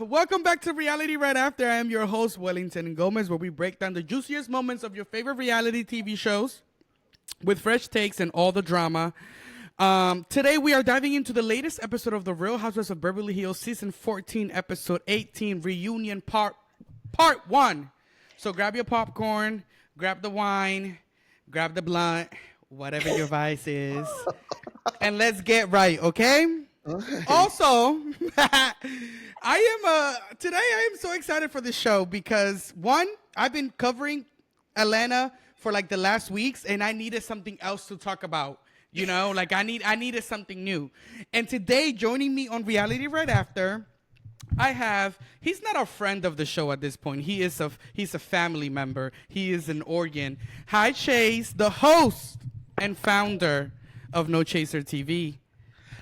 Welcome back to Reality Right After. I am your host, Wellington Gomez, where we break down the juiciest moments of your favorite reality TV shows with fresh takes and all the drama. Today, we are diving into the latest episode of The Real Housewives of Beverly Hills, Season 14, Episode 18, Reunion Part 1. So grab your popcorn, grab the wine, grab the blunt, whatever your vice is, and let's get right, okay? Okay. Also, today I am so excited for this show because one, I've been covering Atlanta for like the last weeks and I needed something else to talk about. You know, like I needed something new. And today joining me on Reality Right After, he's not a friend of the show at this point. He's a family member. He is an organ. Hi Chase, the host and founder of No Chaser TV.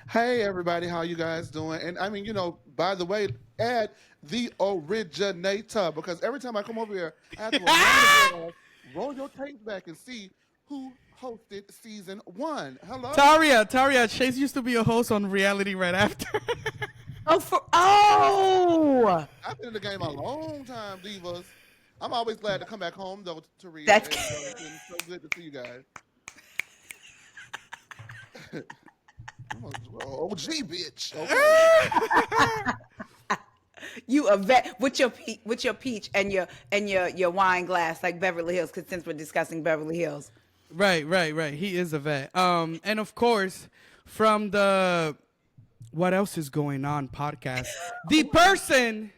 Hey everybody, how you guys doing? And I mean, by the way, add the originator because every time I come over here, I have to remind you, roll your tapes back and see who hosted season 1. Hello? Taria, Chase used to be a host on Reality Right After. I've been in the game a long time, divas. I'm always glad to come back home though, Taria. That's It's so good to see you guys. OG bitch. Okay. You a vet with your peach and your wine glass like Beverly Hills. Because since we're discussing Beverly Hills, Right. He is a vet. And of course, from the What Else Is Going On podcast, the person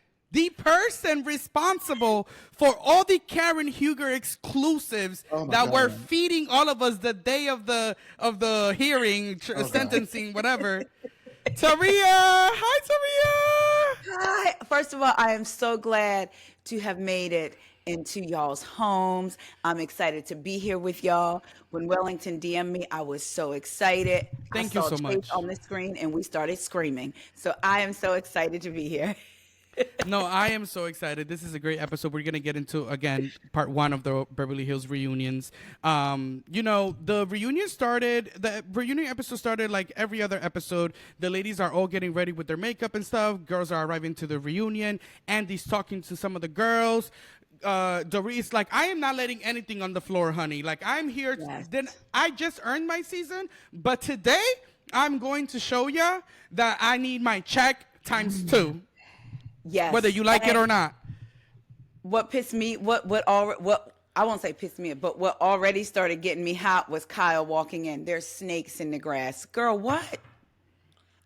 responsible for all the Karen Huger exclusives that were feeding all of us the day of the hearing, sentencing, whatever. Taria, hi Taria. hi. First of all, I am so glad to have made it into y'all's homes. I'm excited to be here with y'all. When Wellington DM'd me, I was so excited. Thank I you saw so Chase much. on the screen, and we started screaming. So I am so excited to be here. No, I am so excited. This is a great episode. We're going to get into, again, part 1 of the Beverly Hills reunions. The reunion episode started like every other episode. The ladies are all getting ready with their makeup and stuff. Girls are arriving to the reunion. Andy's talking to some of the girls. Dorit's like, I am not letting anything on the floor, honey. Like, I'm here. Yes. Then I just earned my season. But today, I'm going to show ya that I need my check times 2. Yes. Whether you like it or not. What pissed me, what I won't say pissed me, but what already started getting me hot was Kyle walking in. There's snakes in the grass. Girl, what?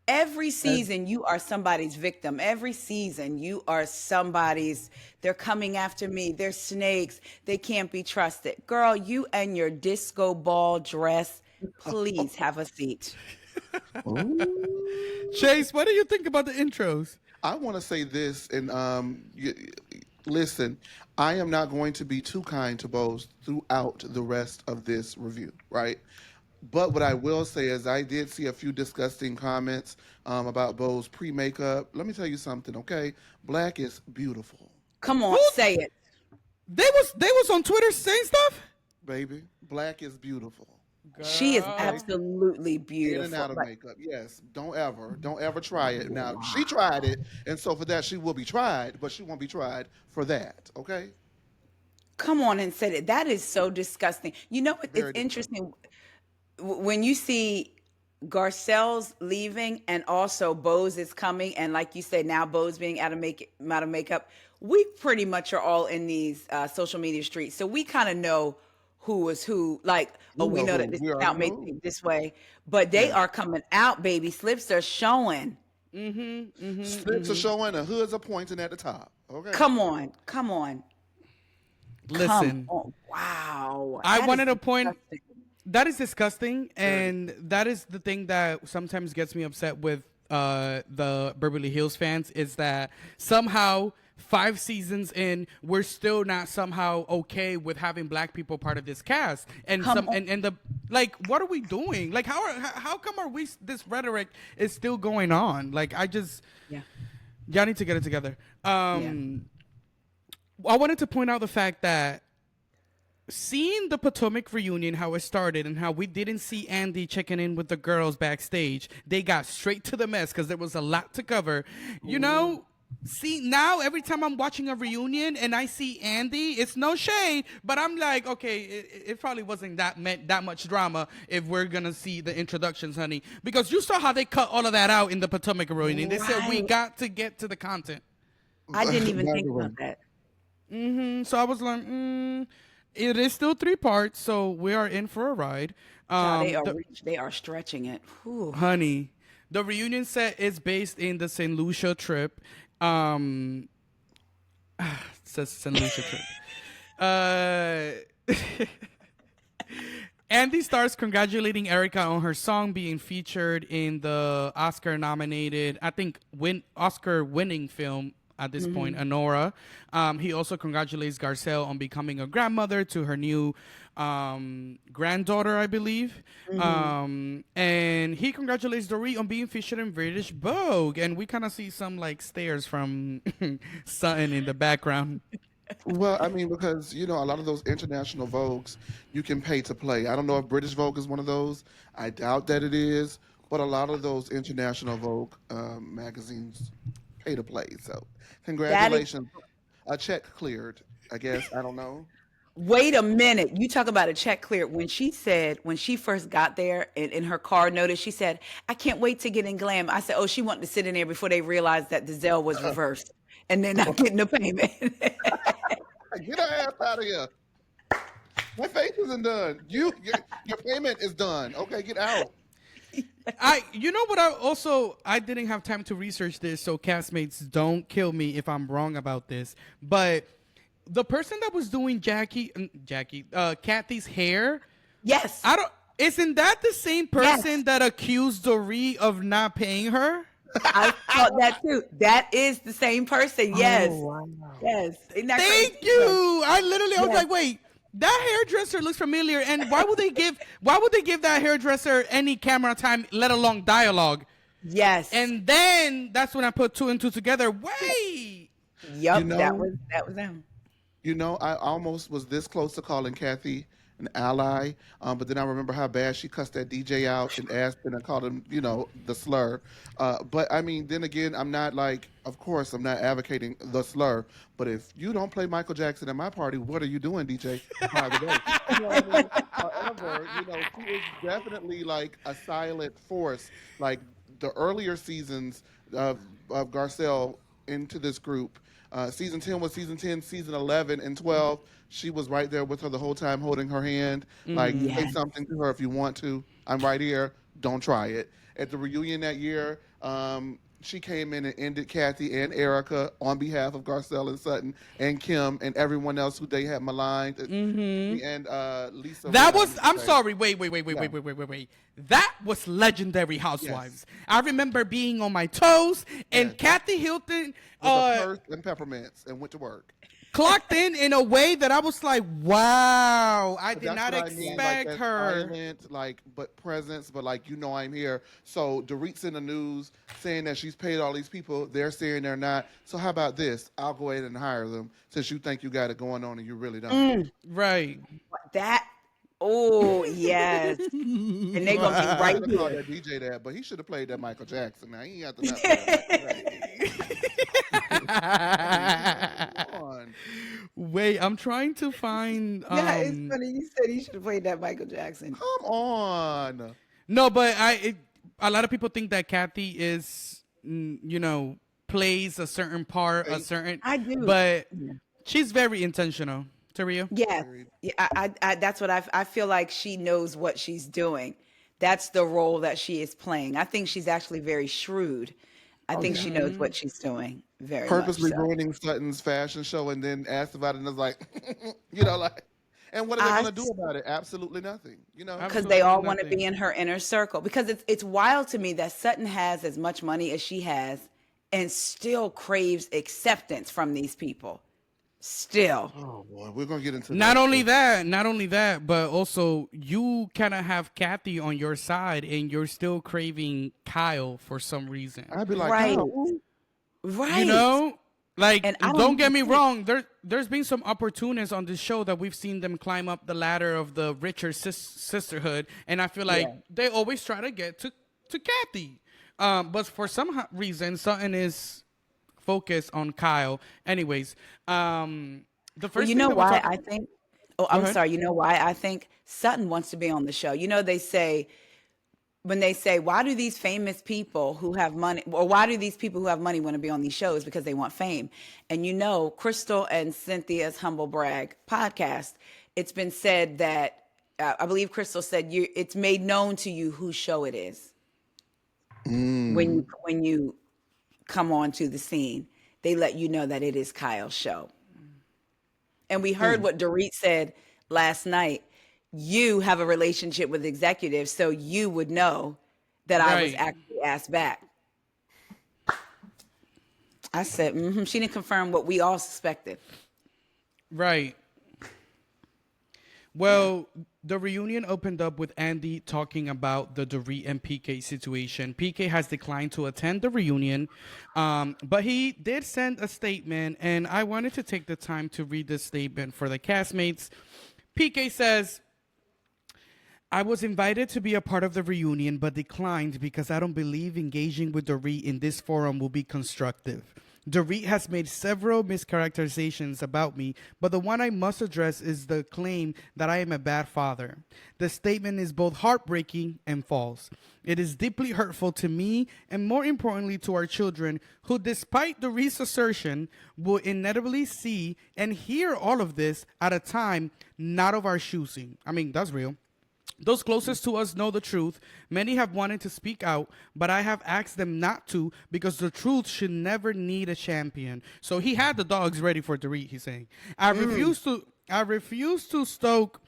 Every season you are somebody's victim. Every season you are somebody's, they're coming after me. They're snakes. They can't be trusted. Girl, you and your disco ball dress, please have a seat. Chase, what do you think about the intros? I want to say this, and listen, I am not going to be too kind to Bose throughout the rest of this review, right? But what I will say is I did see a few disgusting comments about Bose pre-makeup. Let me tell you something, okay? Black is beautiful. Come on, say it. They was on Twitter saying stuff? Baby, black is beautiful. She is absolutely In beautiful. and out of Like, makeup, yes. Don't ever try it. Now, she tried it, and so for that, she will be tried, but she won't be tried for that, okay? come on and say it. That is so disgusting. You know what? Very It's interesting when you see Garcelle's leaving and also Bose is coming, and like you said, now Bose being out of makeup. We pretty much are all in these social media streets, so we kind of know who is who. Like, we know that this We account already may know. think this way, but they are coming out, baby. Slips are showing. Slips are showing, and hoods are pointing at the top, okay? Come on, come on, Listen, come on. Wow. I That wanted is to point disgusting. that is disgusting, and that is the thing that sometimes gets me upset with the Beverly Hills fans is that somehow 5 seasons in, we're still not somehow okay with having black people part of this cast, and the like. What are we doing? Like, how come this rhetoric is still going on? Like, Yeah. y'all need to get it together. I wanted to point out the fact that seeing the Potomac reunion, how it started, and how we didn't see Andy checking in with the girls backstage, they got straight to the mess because there was a lot to cover. You know, See, now every time I'm watching a reunion and I see Andy, it's no shade, but I'm like, okay, it probably wasn't that much drama if we're gonna see the introductions, honey, because you saw how they cut all of that out in the Potomac reunion. They said we Right. got to get to the content. I didn't even By think the way, about that. So I was like, it is still 3 parts, so we are in for a ride. Child, The- they are stretching it. Whew. honey, the reunion set is based in the St. Lucia trip. It says St. Lucia trip. Andy starts congratulating Erika on her song being featured in the Oscar-nominated, I think, Oscar-winning film at this point, Honora. He also congratulates Garcelle on becoming a grandmother to her new granddaughter, I believe. And he congratulates Dorit on being featured in British Vogue. And we kind of see some like stares from Sutton in the background. well, I mean, because a lot of those international Vogues, you can pay to play. I don't know if British Vogue is one of those. I doubt that it is, but a lot of those international Vogue magazines pay to play. So, congratulations, a check cleared. I guess I don't know. Wait a minute. You talk about a check cleared. When she first got there and in her car notice, she said, I can't wait to get in glam. I said, oh, she wanted to sit in there before they realized that the Zelle was reversed and they're not getting the payment. Get her ass out of here. My face isn't done. Your payment is done. Okay, get out. You know what? I didn't have time to research this, so castmates, don't kill me if I'm wrong about this. But the person that was doing Kathy's hair, Yes. isn't that the same person Yes. that accused Dorit of not paying her? I thought that too. That is the same person. Yes. Oh, wow. Yes. Isn't that Thank crazy? you. I was Yes. like, wait, that hairdresser looks familiar, and why would they give that hairdresser any camera time, let alone dialogue? Yes. And then that's when I put 2 and 2 together. Wait. Yep, You know- that was them. I almost was this close to calling Kathy an ally, but then I remember how bad she cussed that DJ out in Aspen and called him, the slur. But I mean, then again, I'm not of course, I'm not advocating the slur, but if you don't play Michael Jackson at my party, what are you doing, DJ? By the way. You know what I mean? However, she is definitely like a silent force. Like the earlier seasons of Garcelle into this group. Season 10 was season 10, season 11 and 12. She was right there with her the whole time, holding her hand. Like, say something to her if you want to. I'm right here. Don't try it. At the reunion that year, she came in and ended Kathy and Erika on behalf of Garcelle and Sutton and Kim and everyone else who they had maligned. And Lisa. That Rinna, was. I'm sorry. Wait. That was legendary Housewives. I remember being on my toes, and Yes. Kathy Hilton With a purse and peppermints and went to work. clocked in a way that I was like, wow, I did That's not what I mean, expect that her. silent, but presence, but I'm here. So Dorit's in the news saying that she's paid all these people. They're saying they're not. So how about this? I'll go ahead and hire them since you think you got it going on and you really don't. Right. That. Oh yes. And they're gonna be I right should have called here. that DJ that, but he should have played that Michael Jackson. Now he ain't have to mess with that. Come on. Wait, I'm trying to find. Yeah, it's funny. You said he should have played that Michael Jackson. Come on. No, but a lot of people think that Kathy is, plays a certain part, a certain. I do. But she's very intentional. Taria? Yes. Yeah, I that's what I feel like she knows what she's doing. That's the role that she is playing. I think she's actually very shrewd. I think she knows what she's doing very Purposely much so. ruining Sutton's fashion show and then asked about it and was like, and what are they going to do about it? Absolutely nothing. Because they all Absolutely want to nothing. be in her inner circle. Because it's wild to me that Sutton has as much money as she has and still craves acceptance from these people. Still. Oh boy, we're gonna get into Not only that, but also you kind of have Kathy on your side, and you're still craving Kyle for some reason. I'd be like, Right. "Oh, Right. You know, like And I don't get me even wrong. There's been some opportunists on this show that we've seen them climb up the ladder of the richer sisterhood, and I feel like they always try to get to Kathy. But for some reason, Sutton is focus on Kyle. Anyways, the Well, first you thing know that we'll why talk. I think, oh, Go I'm ahead. sorry. You know why I think Sutton wants to be on the show? You know, they say, when they say, why do these famous people who have money, or why do these people who have money want to be on these shows? Because they want fame. And you know, Crystal and Cynthia's Humble Brag podcast, it's been said that, I believe Crystal said, it's made known to you whose show it is Mm. when you come onto the scene. They let you know that it is Kyle's show. And we heard Mm. what Dorit said last night. You have a relationship with executives, so you would know that I was Right. actually asked back. I said, she didn't confirm what we all suspected. Right. Yeah. Well, the reunion opened up with Andy talking about the Dorit and PK situation. PK has declined to attend the reunion, but he did send a statement, and I wanted to take the time to read this statement for the castmates. PK says, I was invited to be a part of the reunion, but declined because I don't believe engaging with Dorit in this forum will be constructive. Dorit has made several mischaracterizations about me, but the one I must address is the claim that I am a bad father. The statement is both heartbreaking and false. It is deeply hurtful to me and, more importantly, to our children, who, despite Dorit's assertion, will inevitably see and hear all of this at a time not of our choosing. I mean, that's real. Those closest to us know the truth. Many have wanted to speak out, but I have asked them not to because the truth should never need a champion. So he had the dogs ready for Dorit, he's saying. I refuse to stoke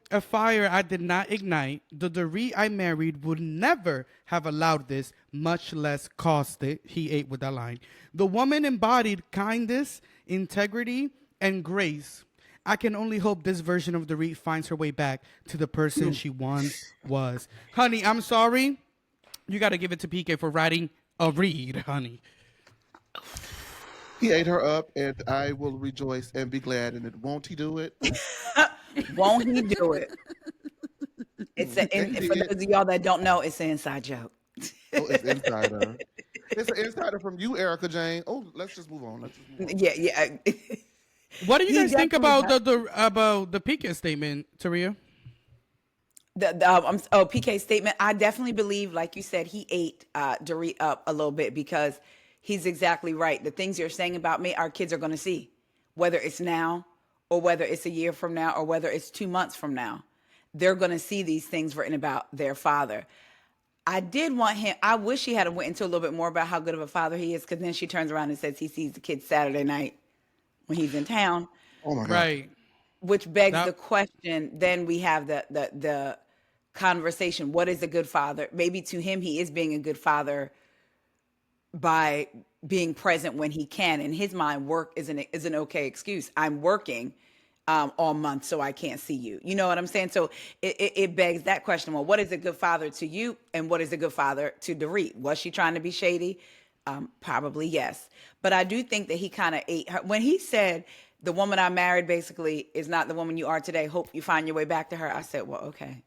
a fire I did not ignite. The Dorit I married would never have allowed this, much less caused it. He ate with that line. The woman embodied kindness, integrity, and grace. I can only hope this version of Dorit finds her way back to the person she once was. Honey, I'm sorry. You got to give it to PK for writing a read, honey. He ate her up, and I will rejoice and be glad in it. Won't he do it? Won't he do it? And he For did. those of y'all that don't know, it's an inside joke. Oh, it's insider. It's an insider from you, Erica Jane. Oh, let's just move on. Let's just move on. Yeah, yeah. What do you He guys think definitely about does. the PK statement, Taria? PK statement. I definitely believe, like you said, he ate Dorit up a little bit because he's exactly right. The things you're saying about me, our kids are going to see, whether it's now or whether it's a year from now or whether it's 2 months from now. They're going to see these things written about their father. I did want him. I wish he had went into a little bit more about how good of a father he is, because then she turns around and says he sees the kids Saturday night when he's in town, Oh my God. Right. which begs the That question. Then we have the conversation. What is a good father? Maybe to him, he is being a good father by being present when he can. In his mind, work is an okay excuse. I'm working all month, so I can't see you. You know what I'm saying? So it begs that question. Well, what is a good father to you, and what is a good father to Dorit? Was she trying to be shady? Probably yes. But I do think that he kind of ate her. When he said, the woman I married basically is not the woman you are today. Hope you find your way back to her. I said, well, okay.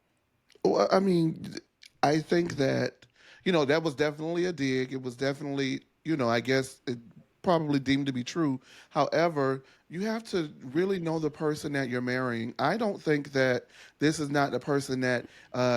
Well, I mean, I think that, that was definitely a dig. It was definitely, I guess it probably deemed to be true. However, you have to really know the person that you're marrying. I don't think that this is not the person that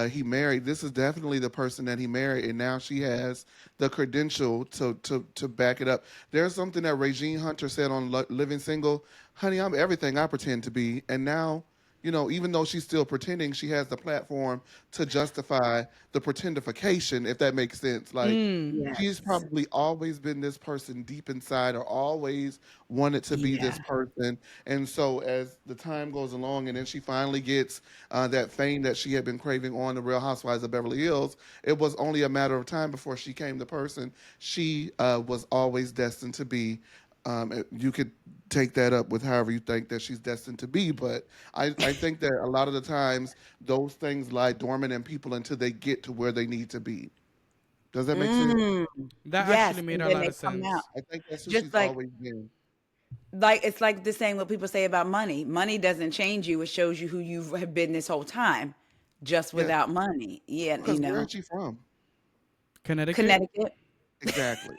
he married. This is definitely the person that he married, and now she has the credential to back it up. There's something that Regine Hunter said on Living Single. Honey, I'm everything I pretend to be. And now, even though she's still pretending, she has the platform to justify the pretendification, if that makes sense. Like, she's Yes. probably always been this person deep inside, or always wanted to be Yeah. this person. And so as the time goes along, and then she finally gets that fame that she had been craving on the Real Housewives of Beverly Hills, it was only a matter of time before she came the person she was always destined to be. You could take that up with however you think that she's destined to be, but I think that a lot of the times those things lie dormant in people until they get to where they need to be. Does that make sense? Mm. that Yes. actually made And a then lot they of come out. sense. I think that's who Just she's like always been. it's like the same what people say about money. Money doesn't change you. It shows you who you have been this whole time, just Yeah, without money. Yeah, because where is she from? Connecticut? Connecticut. Exactly.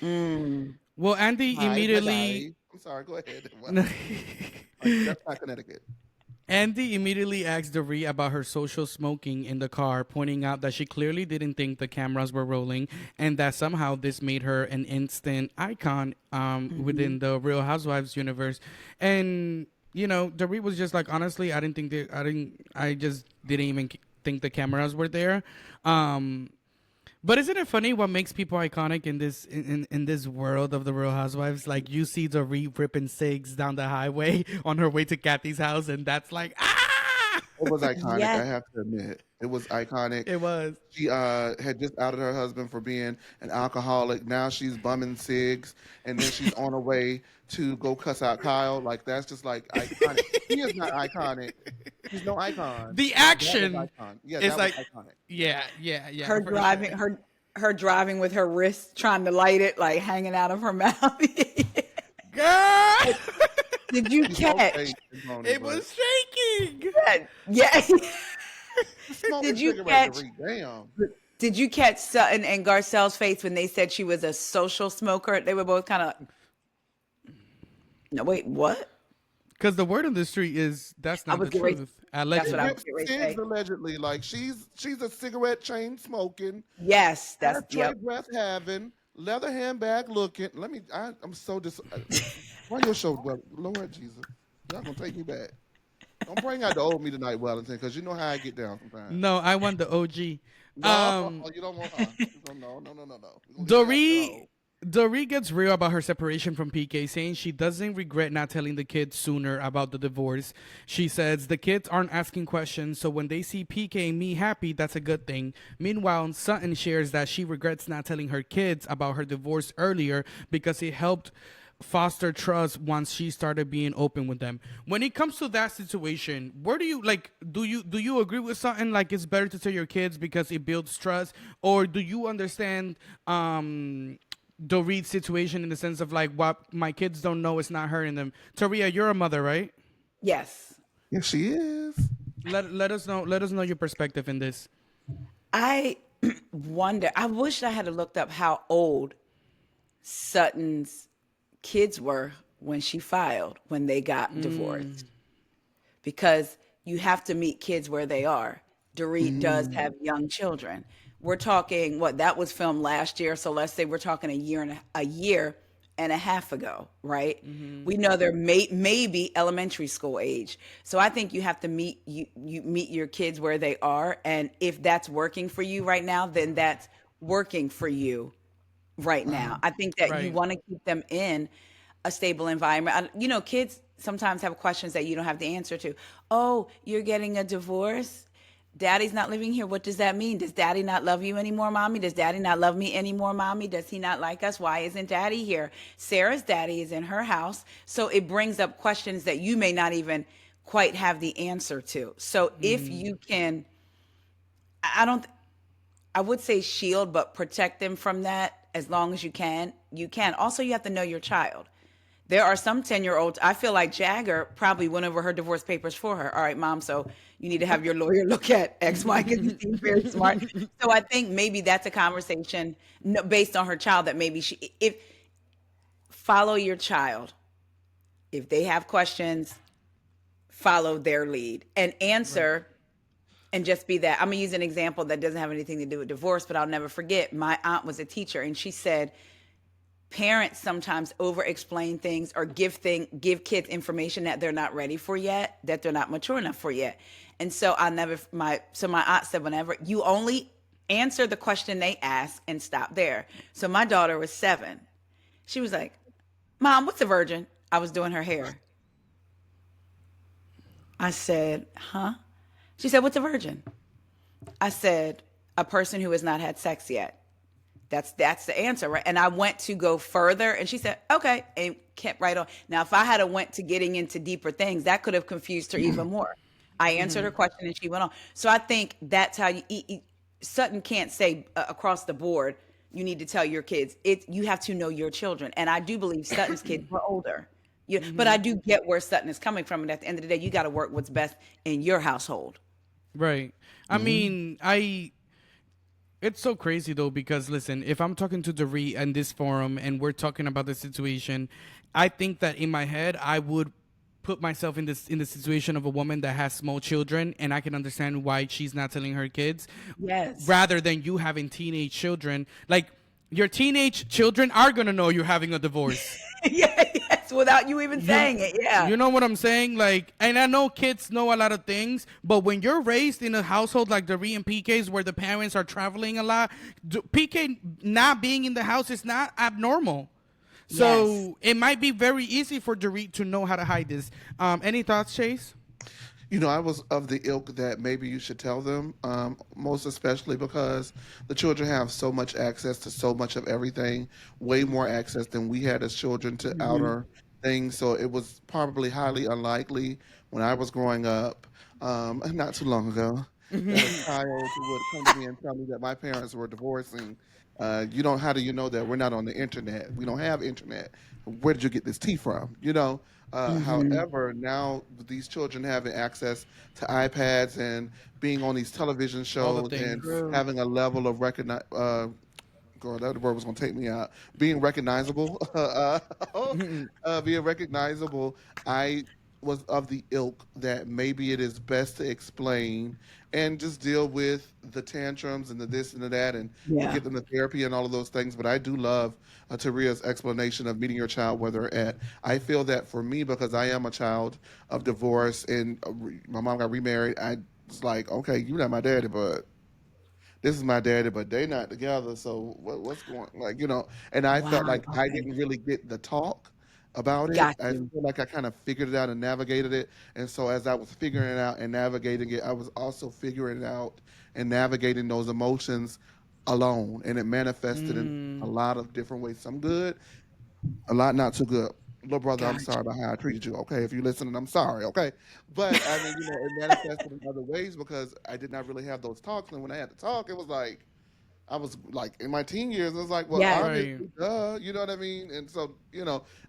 Well, Andy Hi, immediately. I'm sorry. Go ahead. That's not Connecticut. Andy immediately asked Dorit about her social smoking in the car, pointing out that she clearly didn't think the cameras were rolling and that somehow this made her an instant icon within the Real Housewives universe. And, Dorit was just like, honestly, I just didn't even think the cameras were there. But isn't it funny what makes people iconic in this world of the Real Housewives? Like you see Dorit ripping cigs down the highway on her way to Kathy's house, and that's like It was iconic. Yes. I have to admit, it was iconic. It was. She had just outed her husband for being an alcoholic. Now she's bumming cigs, and then she's on her way to go cuss out Kyle. Like that's just like iconic. He is not iconic. He's no icon. The action Yeah, is that like, was iconic. yeah. Her for driving, sure. her driving with her wrist, trying to light it, like hanging out of her mouth. Girl, Did you She's so catch? fake and phony, it but was shaking. Yeah. smoking Did you cigarettes catch? every damn. Did you catch Sutton and Garcelle's face when they said she was a social smoker? They were both kind of. No, wait, what? Because the word on the street is that's not was the getting ready- truth. That's what I Allegedly. was getting ready to Cigs say. allegedly, like she's a cigarette chain smoking, Yes, that's ashtray yep. breath having, leather handbag looking. I'm so run your show, well, Lord Jesus, y'all gonna take me back. Don't bring out the old me tonight, Wellington, because you know how I get down sometimes. No, I want the OG. No, you don't want her. No. Dorit gets real about her separation from PK, saying she doesn't regret not telling the kids sooner about the divorce. She says the kids aren't asking questions, so when they see PK and me happy, that's a good thing. Meanwhile, Sutton shares that she regrets not telling her kids about her divorce earlier because it helped foster trust once she started being open with them. When it comes to that situation, where do you do you agree with Sutton, like it's better to tell your kids because it builds trust, or do you understand Dorit's situation in the sense of like what my kids don't know is not hurting them? Taria, you're a mother, right? Yes. Yes, she is. Let us know your perspective in this. I wonder. I wish I had looked up how old Sutton's kids were when she filed, when they got divorced, because you have to meet kids where they are. Dorit does have young children. We're talking that was filmed last year, so let's say we're talking a year and a half ago, right? We know they're maybe elementary school age. So I think you have to meet your kids where they are, and if that's working for you right now, then that's working for you right now. I think that you Right. want to keep them in a stable environment. Kids sometimes have questions that you don't have the answer to. Oh, you're getting a divorce? Daddy's not living here. What does that mean? Does daddy not love you anymore, mommy? Does daddy not love me anymore, mommy? Does he not like us? Why isn't daddy here? Sarah's daddy is in her house. So it brings up questions that you may not even quite have the answer to. So if you can, I would say shield, but protect them from that as long as you can. You can. Also, you have to know your child. There are some 10-year-olds. I feel like Jagger probably went over her divorce papers for her. All right, mom, so you need to have your lawyer look at X, Y, because you seem very smart. So I think maybe that's a conversation based on her child that maybe if follow your child. If they have questions, follow their lead and answer and just be that. I'm going to use an example that doesn't have anything to do with divorce, but I'll never forget. My aunt was a teacher, and she said, parents sometimes over-explain things or give kids information that they're not ready for yet, that they're not mature enough for yet. And so my aunt said, whenever you only answer the question they ask and stop there. So my daughter was 7. She was like, Mom, what's a virgin? I was doing her hair. I said, huh? She said, what's a virgin? I said, a person who has not had sex yet. That's the answer, right? And I went to go further, and she said, okay, and kept right on. Now, if I had went to getting into deeper things, that could have confused her even more. I answered her question, and she went on. So I think that's how Sutton can't say across the board, you need to tell your kids. You have to know your children. And I do believe Sutton's kids were older. But I do get where Sutton is coming from. And at the end of the day, you got to work what's best in your household. Right. I mean, It's so crazy though because listen, if I'm talking to Dorit in this forum and we're talking about the situation, I think that in my head I would put myself in the situation of a woman that has small children and I can understand why she's not telling her kids Yes. rather than you having teenage children. Like your teenage children are gonna know you're having a divorce. Yeah, yes, without you even saying it. Yeah. You know what I'm saying? Like, and I know kids know a lot of things, but when you're raised in a household like Dorit and PK's where the parents are traveling a lot, PK not being in the house is not abnormal. So Yes. it might be very easy for Dorit to know how to hide this. Any thoughts, Chase? I was of the ilk that maybe you should tell them, most especially because the children have so much access to so much of everything, way more access than we had as children to outer things. So it was probably highly unlikely when I was growing up, not too long ago, that a child would come to me and tell me that my parents were divorcing. How do you know that we're not on the internet? We don't have internet. Where did you get this tea from? However, now these children having access to iPads and being on these television All the shows and things. True. having a level of girl, that word was gonna take me out. Being recognizable, being recognizable. I was of the ilk that maybe it is best to explain and just deal with the tantrums and the this and the that and Yeah. get them to therapy and all of those things. But I do love Taria's explanation of meeting your child where they're at. I feel that for me, because I am a child of divorce and my mom got remarried, I was like, okay, you're not my daddy, but this is my daddy, but they not together. So what's going And I felt Wow. like I Okay. didn't really get the talk about it. Got I you. feel like I kind of figured it out and navigated it. And so as I was figuring it out and navigating it, I was also figuring it out and navigating those emotions alone. And it manifested in a lot of different ways. Some good, a lot not too good. Little brother, I'm Got sorry you. about how I treated you. Okay, if you're listening, I'm sorry. Okay, but I mean, it manifested in other ways because I did not really have those talks. And when I had to talk, it was like I was like in my teen years. I was like, well, Yes. Right. obviously, duh. You know what I mean? And so,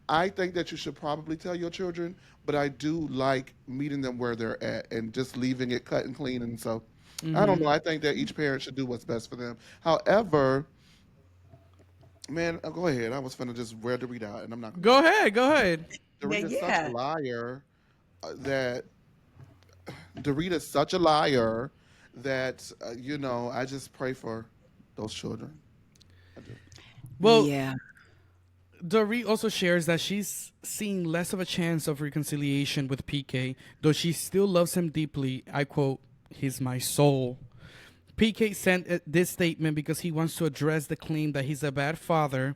I think that you should probably tell your children, but I do like meeting them where they're at and just leaving it cut and clean. And so, I don't know. I think that each parent should do what's best for them. However, man, go ahead. I was finna just wear the read out, and I'm not gonna Go do it. ahead. Go ahead. Yeah. Dorita's such a Yeah. liar that Dorita's such a liar that I just pray for those children. I do. Well, Yeah. Dorit also shares that she's seeing less of a chance of reconciliation with PK, though she still loves him deeply. I quote, "He's my soul." PK sent this statement because he wants to address the claim that he's a bad father.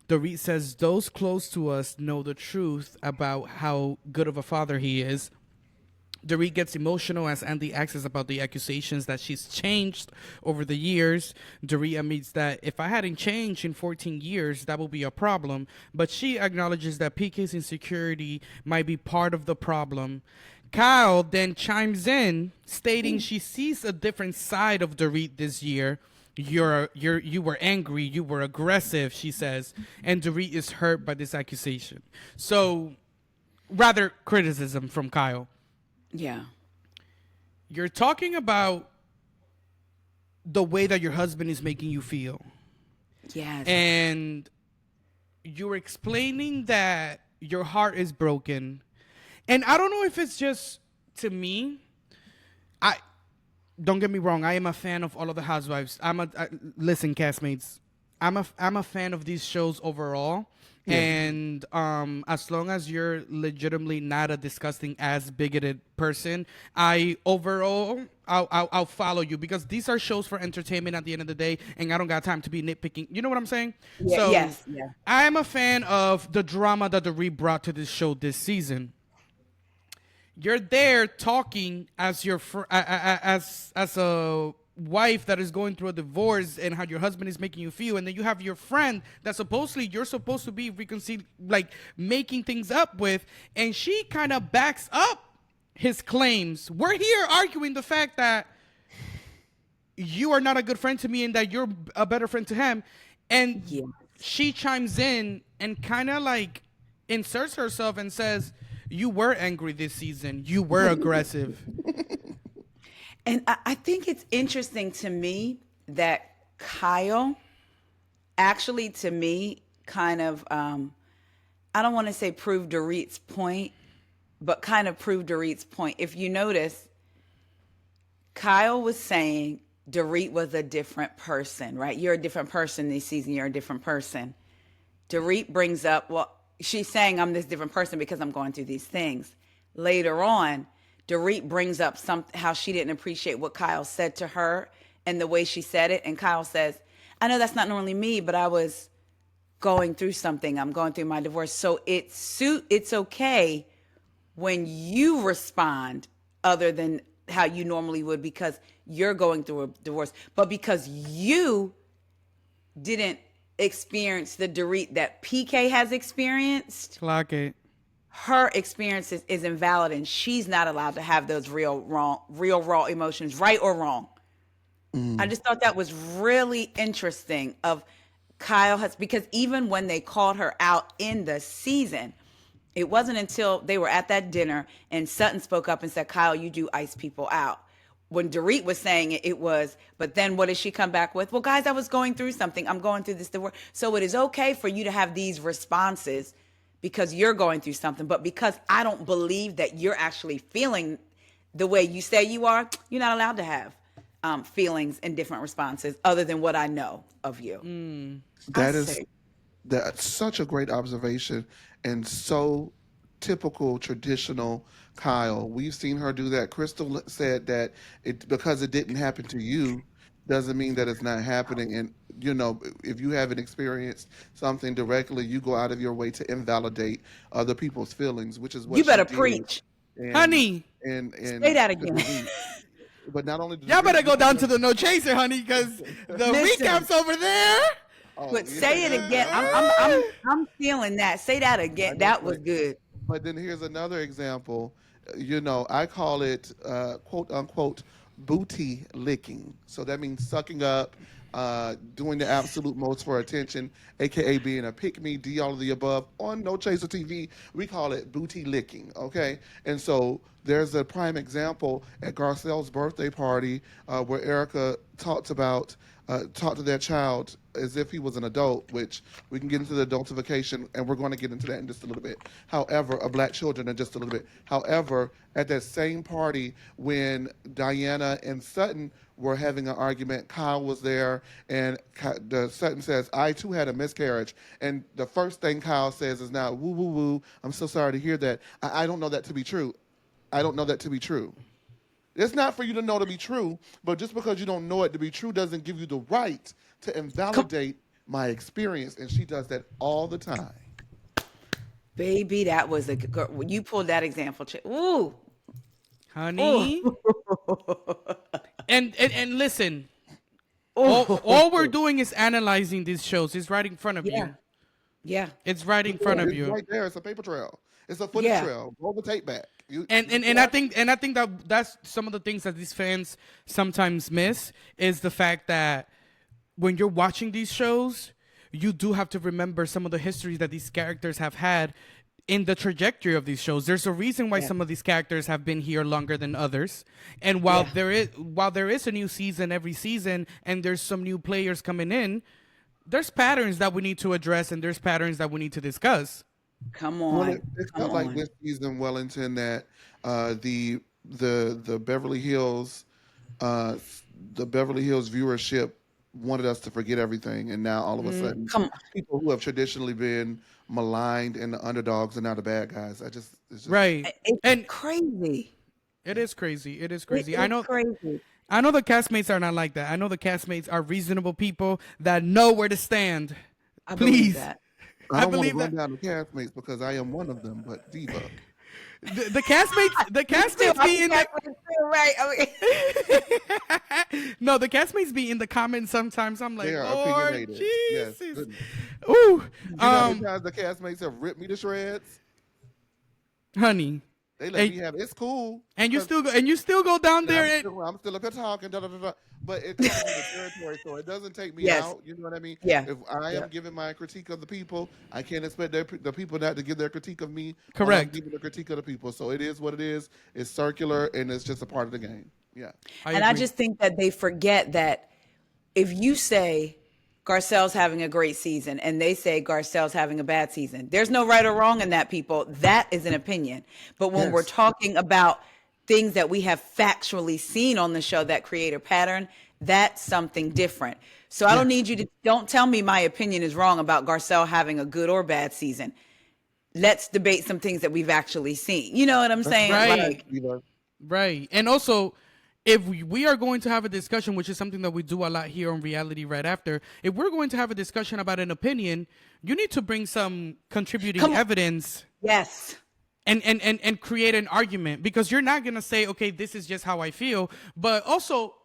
Dorit says those close to us know the truth about how good of a father he is. Dorit gets emotional as Andy asks about the accusations that she's changed over the years. Dorit admits that if I hadn't changed in 14 years, that would be a problem. But she acknowledges that PK's insecurity might be part of the problem. Kyle then chimes in, stating she sees a different side of Dorit this year. You were angry, you were aggressive, she says, and Dorit is hurt by this accusation. So, rather criticism from Kyle. Yeah. You're talking about the way that your husband is making you feel. Yes. And you're explaining that your heart is broken. And I don't know if it's just to me. I don't get me wrong, I am a fan of all of the Housewives. Listen, castmates. I'm a fan of these shows overall. And as long as you're legitimately not a disgusting ass bigoted person, I'll follow you because these are shows for entertainment at the end of the day, and I don't got time to be nitpicking. You know what I'm saying? Yeah. So Yes. Yeah. I'm a fan of the drama that the Re brought to this show this season. You're there talking as as a wife that is going through a divorce and how your husband is making you feel, and then you have your friend that supposedly you're supposed to be like making things up with, and she kind of backs up his claims. We're here arguing the fact that you are not a good friend to me and that you're a better friend to him, and Yes. she chimes in and kind of like inserts herself and says, you were angry this season, you were aggressive. And I think it's interesting to me that Kyle, actually, to me, kind of, I don't want to say proved Dorit's point, but kind of proved Dorit's point. If you notice, Kyle was saying Dorit was a different person, right? You're a different person this season. You're a different person. Dorit brings up, well, she's saying I'm this different person because I'm going through these things. Later on, Dorit brings up how she didn't appreciate what Kyle said to her and the way she said it. And Kyle says, I know that's not normally me, but I was going through something. I'm going through my divorce. So it's okay when you respond other than how you normally would because you're going through a divorce. But because you didn't experience the Dorit that PK has experienced, Clock it. her experience is invalid and she's not allowed to have those real raw emotions, right or wrong. I just thought that was really interesting of Kyle because even when they called her out in the season, it wasn't until they were at that dinner and Sutton spoke up and said, Kyle, you do ice people out. When Dorit was saying it was, but then what did she come back with? Well, guys, I was going through something. I'm going through this divorce. So it is okay for you to have these responses because you're going through something. But because I don't believe that you're actually feeling the way you say you are, you're not allowed to have feelings and different responses other than what I know of you. That's such a great observation and so typical traditional Kyle. We've seen her do that. Crystal said that because it didn't happen to you doesn't mean that it's not happening. And if you haven't experienced something directly, you go out of your way to invalidate other people's feelings, which is what You better she did. preach. Honey. And say that again. But not only Y'all better go down to the No Chaser, honey, because the recaps over there. But say it again. I'm feeling that. Say that again. That was good. But then here's another example. I call it quote unquote booty licking. So that means sucking up, doing the absolute most for attention, aka being a pick me, D all of the above. On No Chaser TV, we call it booty licking. Okay, and so there's a prime example at Garcelle's birthday party where Erika talked to their child as if he was an adult, which we can get into the adultification, and we're going to get into that in just a little bit. However, of black children in just a little bit. However, at that same party, when Diana and Sutton were having an argument, Kyle was there, and Sutton says, I too had a miscarriage. And the first thing Kyle says is now, woo, woo, woo, I'm so sorry to hear that. I don't know that to be true. I don't know that to be true. It's not for you to know to be true, but just because you don't know it to be true doesn't give you the right to invalidate my experience. And she does that all the time. Baby, that was a good. You pulled that example. Ooh, honey. And listen, all we're doing is analyzing these shows. It's right in front of you. Yeah, it's right in front of you. It's right there. It's a paper trail. It's a footage trail. Roll the tape back. I think that's some of the things that these fans sometimes miss is the fact that when you're watching these shows, you do have to remember some of the histories that these characters have had in the trajectory of these shows. There's a reason why some of these characters have been here longer than others. And while there is a new season every season and there's some new players coming in, there's patterns that we need to address and there's patterns that we need to discuss. Come on. Well, it's not like this season, Wellington, that the Beverly Hills viewership wanted us to forget everything, and now all of a sudden, people who have traditionally been maligned and the underdogs are now the bad guys. It's just right. It's crazy. It is crazy. I know. Crazy. I know the castmates are not like that. I know the castmates are reasonable people that know where to stand. I believe that. I don't want to run down the castmates because I am one of them, but Diva. The castmates be in the no, the castmates be in the comments sometimes. I'm like, Lord Jesus. Yes, ooh. You know how many times the castmates have ripped me to shreds? Honey. They let me have it. It's cool. And you still go down there. I'm still up here talking, but it comes with the territory, so it doesn't take me out. You know what I mean? Yeah. If I am giving my critique of the people, I can't expect the people not to give their critique of me. Correct. I'm giving the critique of the people. So it is what it is. It's circular, and it's just a part of the game. Yeah. I just think that they forget that if you say Garcelle's having a great season and they say Garcelle's having a bad season, there's no right or wrong in that, people. That is an opinion. But when we're Yes. talking about things that we have factually seen on the show that create a pattern, that's something different. So I don't need you to, don't tell me my opinion is wrong about Garcelle having a good or bad season. Let's debate some things that we've actually seen. You know what I'm saying? right. Like, Right. And also, if we are going to have a discussion, which is something that we do a lot here on Reality Right After, if we're going to have a discussion about an opinion, you need to bring some contributing Come on. evidence yes. and create an argument, because you're not going to say, okay, this is just how I feel, but also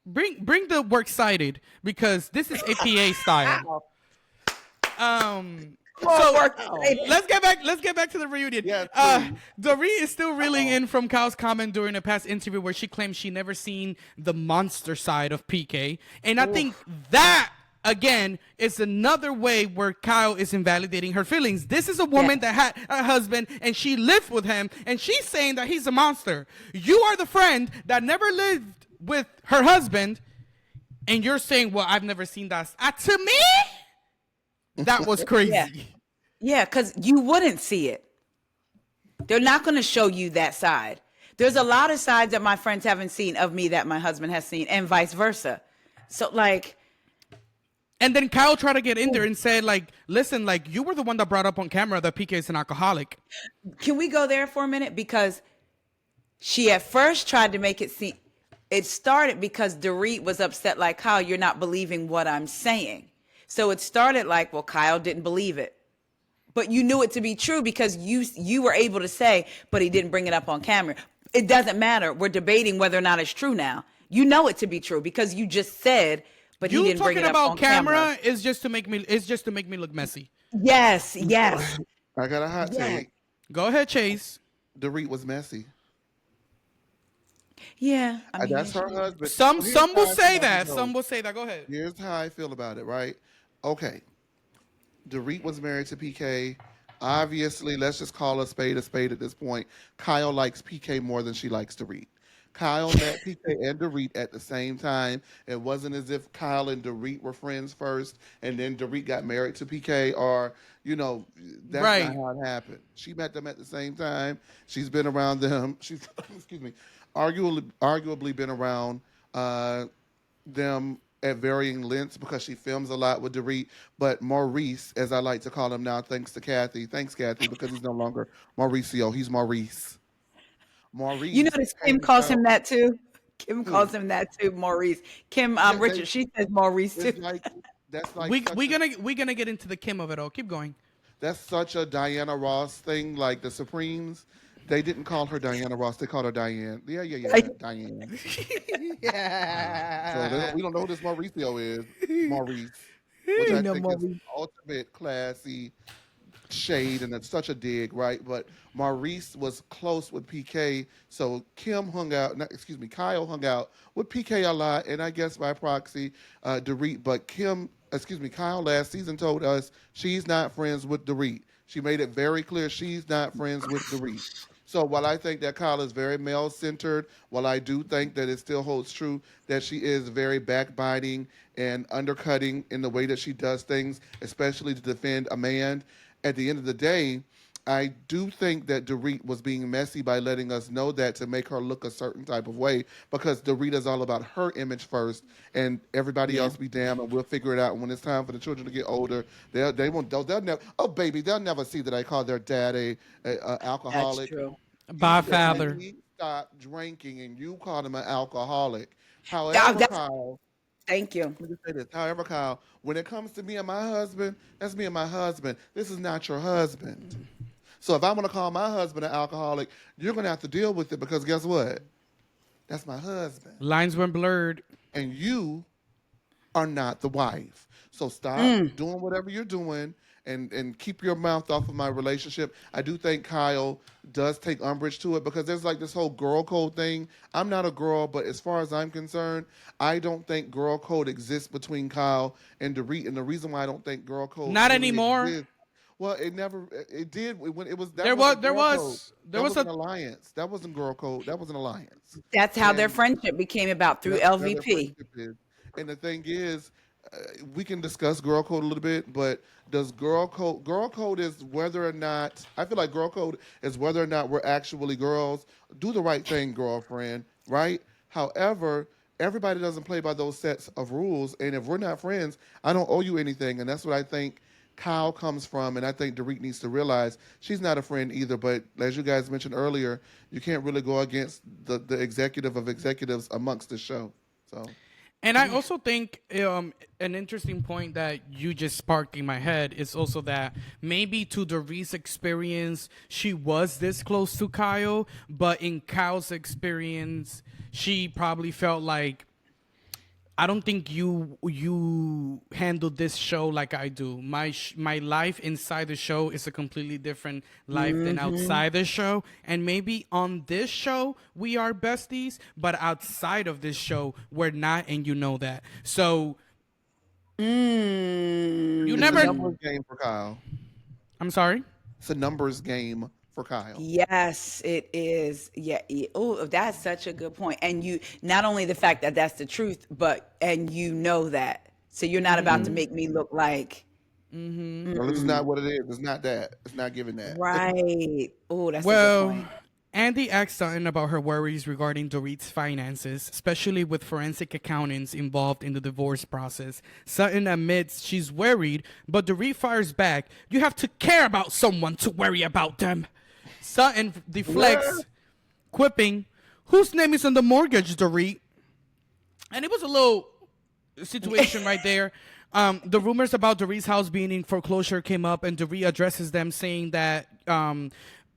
bring the works cited, because this is APA style. So let's get back to the reunion. Yes, Dorit is still reeling in from Kyle's comment during a past interview where she claims she never seen the monster side of PK, and I think that again is another way where Kyle is invalidating her feelings. This is a woman that had a husband and she lived with him, and she's saying that he's a monster. You are the friend that never lived with her husband, and you're saying, well, I've never seen that. To me, that was crazy. Yeah, because you wouldn't see it. They're not going to show you that side. There's a lot of sides that my friends haven't seen of me that my husband has seen, and vice versa. So, like... And then Kyle tried to get in there and said, like, listen, like, you were the one that brought up on camera that PK is an alcoholic. Can we go there for a minute? Because she at first tried to make it seem... It started because Dorit was upset, like, Kyle, you're not believing what I'm saying. So it started like, well, Kyle didn't believe it. But you knew it to be true because you were able to say, but he didn't bring it up on camera. It doesn't matter. We're debating whether or not it's true now. You know it to be true because you just said, but he didn't bring it up on camera. Is just to make me look messy. Yes, yes. I got a hot take. Go ahead, Chase. Dorit was messy. Yeah, I mean, That's her husband. Some Here's will how I say feel that. about it. Some will say that. Go ahead. Here's how I feel about it, right? Okay. Dorit was married to PK. Obviously, let's just call a spade at this point. Kyle likes PK more than she likes Dorit. Kyle met PK and Dorit at the same time. It wasn't as if Kyle and Dorit were friends first and then Dorit got married to PK, or, that's Right. not how it happened. She met them at the same time. She's been around them. She's, excuse me, arguably been around them at varying lengths because she films a lot with Dorit. But Maurice, as I like to call him now, thanks Kathy, because he's no longer Mauricio, he's Maurice. Maurice. You notice Kim calls him that too? Kim calls him that too, Maurice. Kim Richard, she says Maurice too. That's like we're gonna get into the Kim of it all. Keep going. That's such a Diana Ross thing, like the Supremes. They didn't call her Diana Ross. They called her Diane. Yeah, Diane. So we don't know who this Mauricio is. Maurice. Which I think is ultimate classy shade, and it's such a dig, right? But Maurice was close with PK, so Kyle hung out with PK a lot, and I guess by proxy, Dorit. But Kyle last season told us she's not friends with Dorit. She made it very clear she's not friends with Dorit. So while I think that Kyle is very male-centered, while I do think that it still holds true that she is very backbiting and undercutting in the way that she does things, especially to defend a man, at the end of the day, I do think that Dorit was being messy by letting us know that to make her look a certain type of way, because Dorit is all about her image first, and everybody else be damned, and we'll figure it out when it's time for the children to get older. They'll never see that I call their dad a alcoholic. That's true. By father. He stopped drinking, and you called him an alcoholic. However, Kyle. Thank you. Let me just say this. However, Kyle, when it comes to me and my husband, that's me and my husband. This is not your husband. So if I want to call my husband an alcoholic, you're going to have to deal with it, because guess what? That's my husband. Lines went blurred. And you are not the wife. So stop doing whatever you're doing and keep your mouth off of my relationship. I do think Kyle does take umbrage to it, because there's like this whole girl code thing. I'm not a girl, but as far as I'm concerned, I don't think girl code exists between Kyle and Dorit. And the reason why I don't think girl code Not really anymore. exists, well, it did when it was. There was an alliance. That wasn't girl code. That was an alliance. That's how their friendship became about, through That's how their LVP. friendship is. And the thing is, we can discuss girl code a little bit, but does girl code is whether or not, I feel like girl code is whether or not we're actually girls. Do the right thing, girlfriend, right? However, everybody doesn't play by those sets of rules, and if we're not friends, I don't owe you anything, and that's what I think Kyle comes from, and I think Dorit needs to realize she's not a friend either. But as you guys mentioned earlier, you can't really go against the executive of executives amongst the show. So, And I also think an interesting point that you just sparked in my head is also that maybe to Dorit's experience, she was this close to Kyle, but in Kyle's experience, she probably felt like, I don't think you handled this show like I do. My life inside the show is a completely different life than outside the show. And maybe on this show we are besties, but outside of this show we're not, and you know that. So you it's never. a numbers game for Kyle. I'm sorry. It's a numbers game for Kyle. Yes, it is. Yeah. Oh, that's such a good point. And you, not only the fact that that's the truth, but, and you know that. So you're not about to make me look like, No, this is not what it is. It's not that. It's not giving that. right. Oh, that's a good Well, point. Andy asked Sutton about her worries regarding Dorit's finances, especially with forensic accountants involved in the divorce process. Sutton admits she's worried, but Dorit fires back, "You have to care about someone to worry about them." Sutton deflects, quipping, "Whose name is on the mortgage, Dorit?" And it was a little situation right there. The rumors about Dorit's house being in foreclosure came up, and Dorit addresses them, saying that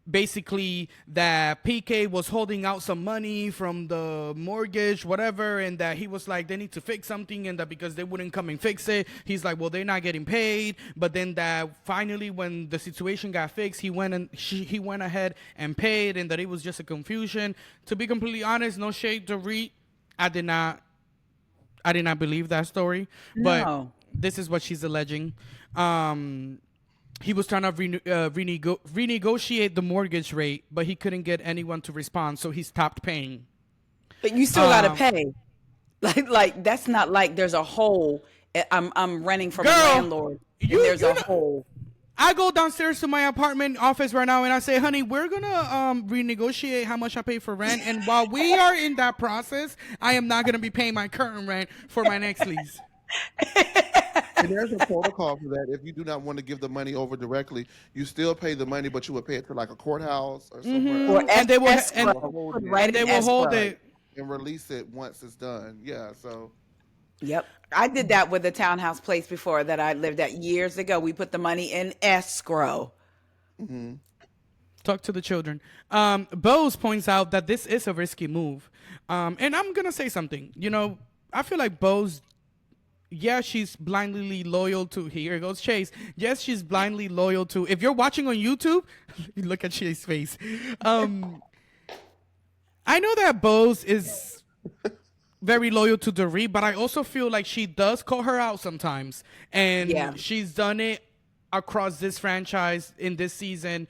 basically that PK was holding out some money from the mortgage, whatever, and that he was like, they need to fix something, and that because they wouldn't come and fix it, he's like, well, they're not getting paid. But then that finally, when the situation got fixed, he went ahead and paid, and that it was just a confusion. To be completely honest, no shade to Dorit, I did not believe that story, but No. this is what she's alleging. He was trying to renegotiate the mortgage rate, but he couldn't get anyone to respond, so he stopped paying. But you still gotta pay. Like that's not like there's a hole. I'm renting from a Girl, landlord, and there's a hole. I go downstairs to my apartment office right now and I say, honey, we're gonna renegotiate how much I pay for rent, and while we are in that process, I am not gonna be paying my current rent for my next lease. And there's a protocol for that. If you do not want to give the money over directly, you still pay the money, but you would pay it to like a courthouse or somewhere Or else And they will escrow. hold it. Right and they in will hold escrow. it. and release it once it's done. Yeah, so Yep. I did that with the townhouse place before that I lived at years ago. We put the money in escrow. Talk to the children. Bose points out that this is a risky move. And I'm going to say something. You know, I feel like Bose, yeah, she's blindly loyal to, here goes Chase. Yes, she's blindly loyal to, if you're watching on YouTube, look at Chase's face. I know that Bose is very loyal to Dorit, but I also feel like she does call her out sometimes. And Yeah. she's done it across this franchise in this season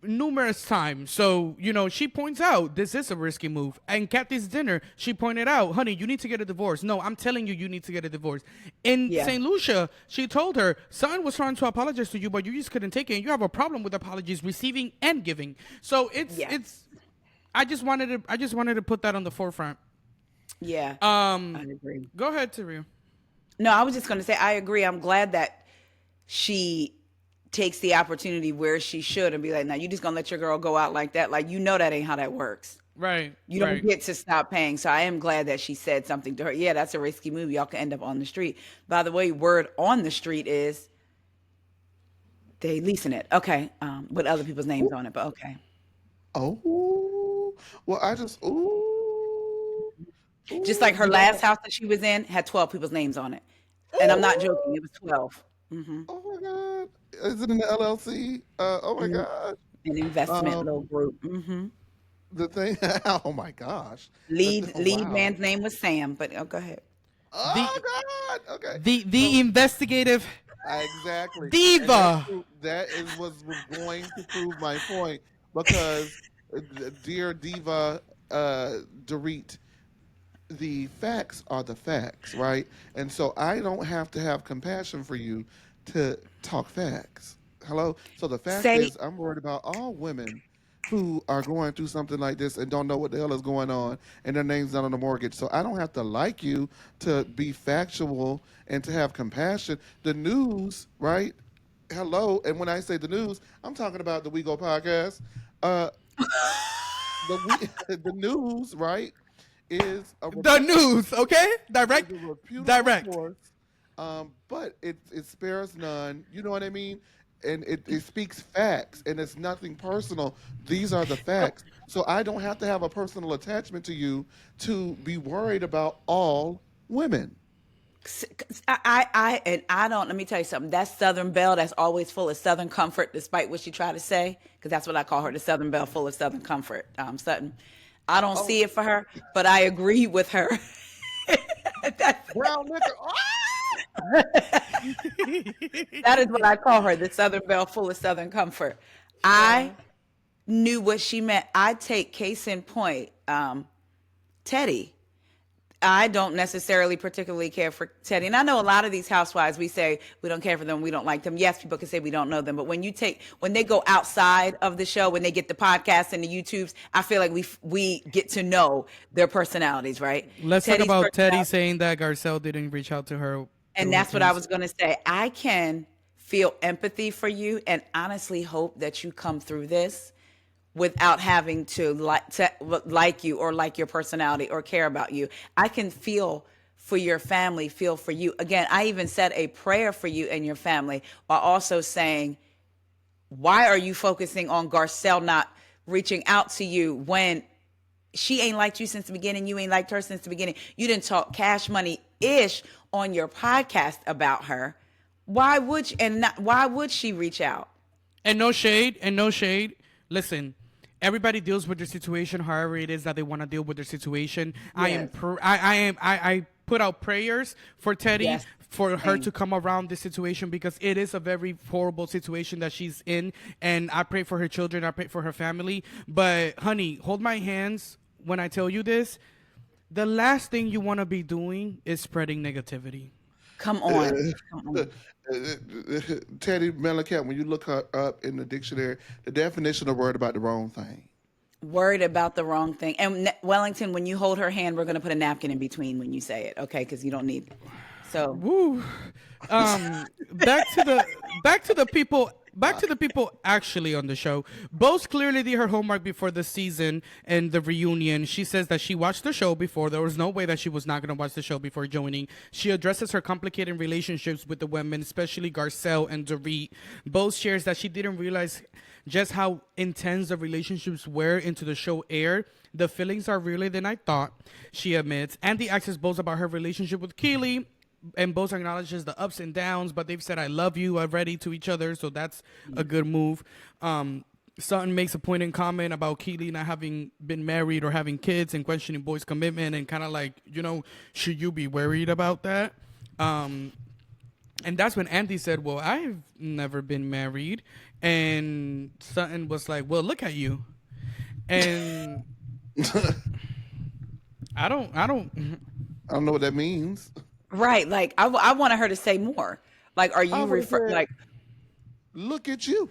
numerous times. So, you know, she points out this is a risky move. And Kathy's dinner, she pointed out, honey, you need to get a divorce. No, I'm telling you, you need to get a divorce. In Yeah. St. Lucia, she told her, Sutton was trying to apologize to you, but you just couldn't take it. And you have a problem with apologies, receiving and giving. So Yeah. I just wanted to put that on the forefront. Yeah. I agree. Go ahead, Tariq. No, I was just going to say, I agree. I'm glad that she takes the opportunity where she should and be like, now you just going to let your girl go out like that? Like, you know, that ain't how that works. Right. You don't right. get to stop paying. So I am glad that she said something to her. Yeah, that's a risky move. Y'all can end up on the street. By the way, word on the street is they leasing it. Okay. With other people's names on it, but okay. oh well I just Just like her last house that she was in had 12 people's names on it. And I'm not joking. It was 12. oh my god, is it in the LLC? Oh my god, An investment Um, little group. the thing. Oh my gosh, Lead wow. man's name was Sam, but go ahead. Oh god, okay. The investigative Exactly. diva. And that was going to prove my point because, dear diva, Dorit, the facts are the facts, right? And so I don't have to have compassion for you to talk facts. Hello? So the fact Say is, I'm worried about all women who are going through something like this and don't know what the hell is going on and their name's not on the mortgage. So I don't have to like you to be factual and to have compassion. The news, right? Hello. And when I say the news, I'm talking about the We Go podcast. Uh, the news, right, is a The news, okay? is Direct, a reputable direct. source, but it spares none. You know what I mean? And it speaks facts, and it's nothing personal. These are the facts. So I don't have to have a personal attachment to you to be worried about all women. and I don't. Let me tell you something. That Southern Belle, that's always full of Southern comfort, despite what she tried to say, because that's what I call her, the Southern Belle, full of Southern comfort. Sutton. I don't Oh, see it for her, but I agree with her. That's, brown liquor. that is what I call her, the Southern Belle, full of Southern comfort. I knew what she meant. I take case in point, Teddy. I don't necessarily particularly care for Teddy. And I know a lot of these housewives, we say we don't care for them, we don't like them. Yes, people can say we don't know them. But when they go outside of the show, when they get the podcasts and the YouTubes, I feel like we get to know their personalities, right? Let's Teddy's talk about Teddy personality- saying that Garcelle didn't reach out to her. And through that's her what I fans. was going to say. I can feel empathy for you and honestly hope that you come through this without having to like you or like your personality or care about you. I can feel for your family, feel for you. Again, I even said a prayer for you and your family while also saying, why are you focusing on Garcelle not reaching out to you when she ain't liked you since the beginning? You ain't liked her since the beginning. You didn't talk Cash Money-ish on your podcast about her. Why would she reach out? And no shade, and no shade. Listen, everybody deals with their situation however it is that they want to deal with their situation. Yes. I put out prayers for Teddy, Yes. for her Same. to come around this situation, because it is a very horrible situation that she's in, and I pray for her children, I pray for her family. But honey, hold my hands when I tell you this. The last thing you want to be doing is spreading negativity. Come on. Come on. Teddy Mellencamp, when you look her up in the dictionary, the definition of word about the wrong thing. Worried about the wrong thing. And Wellington, when you hold her hand, we're going to put a napkin in between when you say it, okay? Because you don't need. So Woo. Back to the people actually on the show. Bose clearly did her homework before the season and the reunion. She says that she watched the show before. There was no way that she was not going to watch the show before joining. She addresses her complicated relationships with the women, especially Garcelle and Dorit. Bose shares that she didn't realize just how intense the relationships were into the show aired. The feelings are realer than I thought, she admits. Andy asks Bose about her relationship with Keely, and both acknowledges the ups and downs, but they've said I love you already to each other, so that's a good move. Sutton makes a point in comment about Keely not having been married or having kids and questioning Boy's commitment, and kind of like, should you be worried about that? And that's when Andy said, well, I've never been married. And Sutton was like, well, look at you. And I don't I don't know what that means. right, like I wanted her to say more. Like, are I you would've said, like? look at you.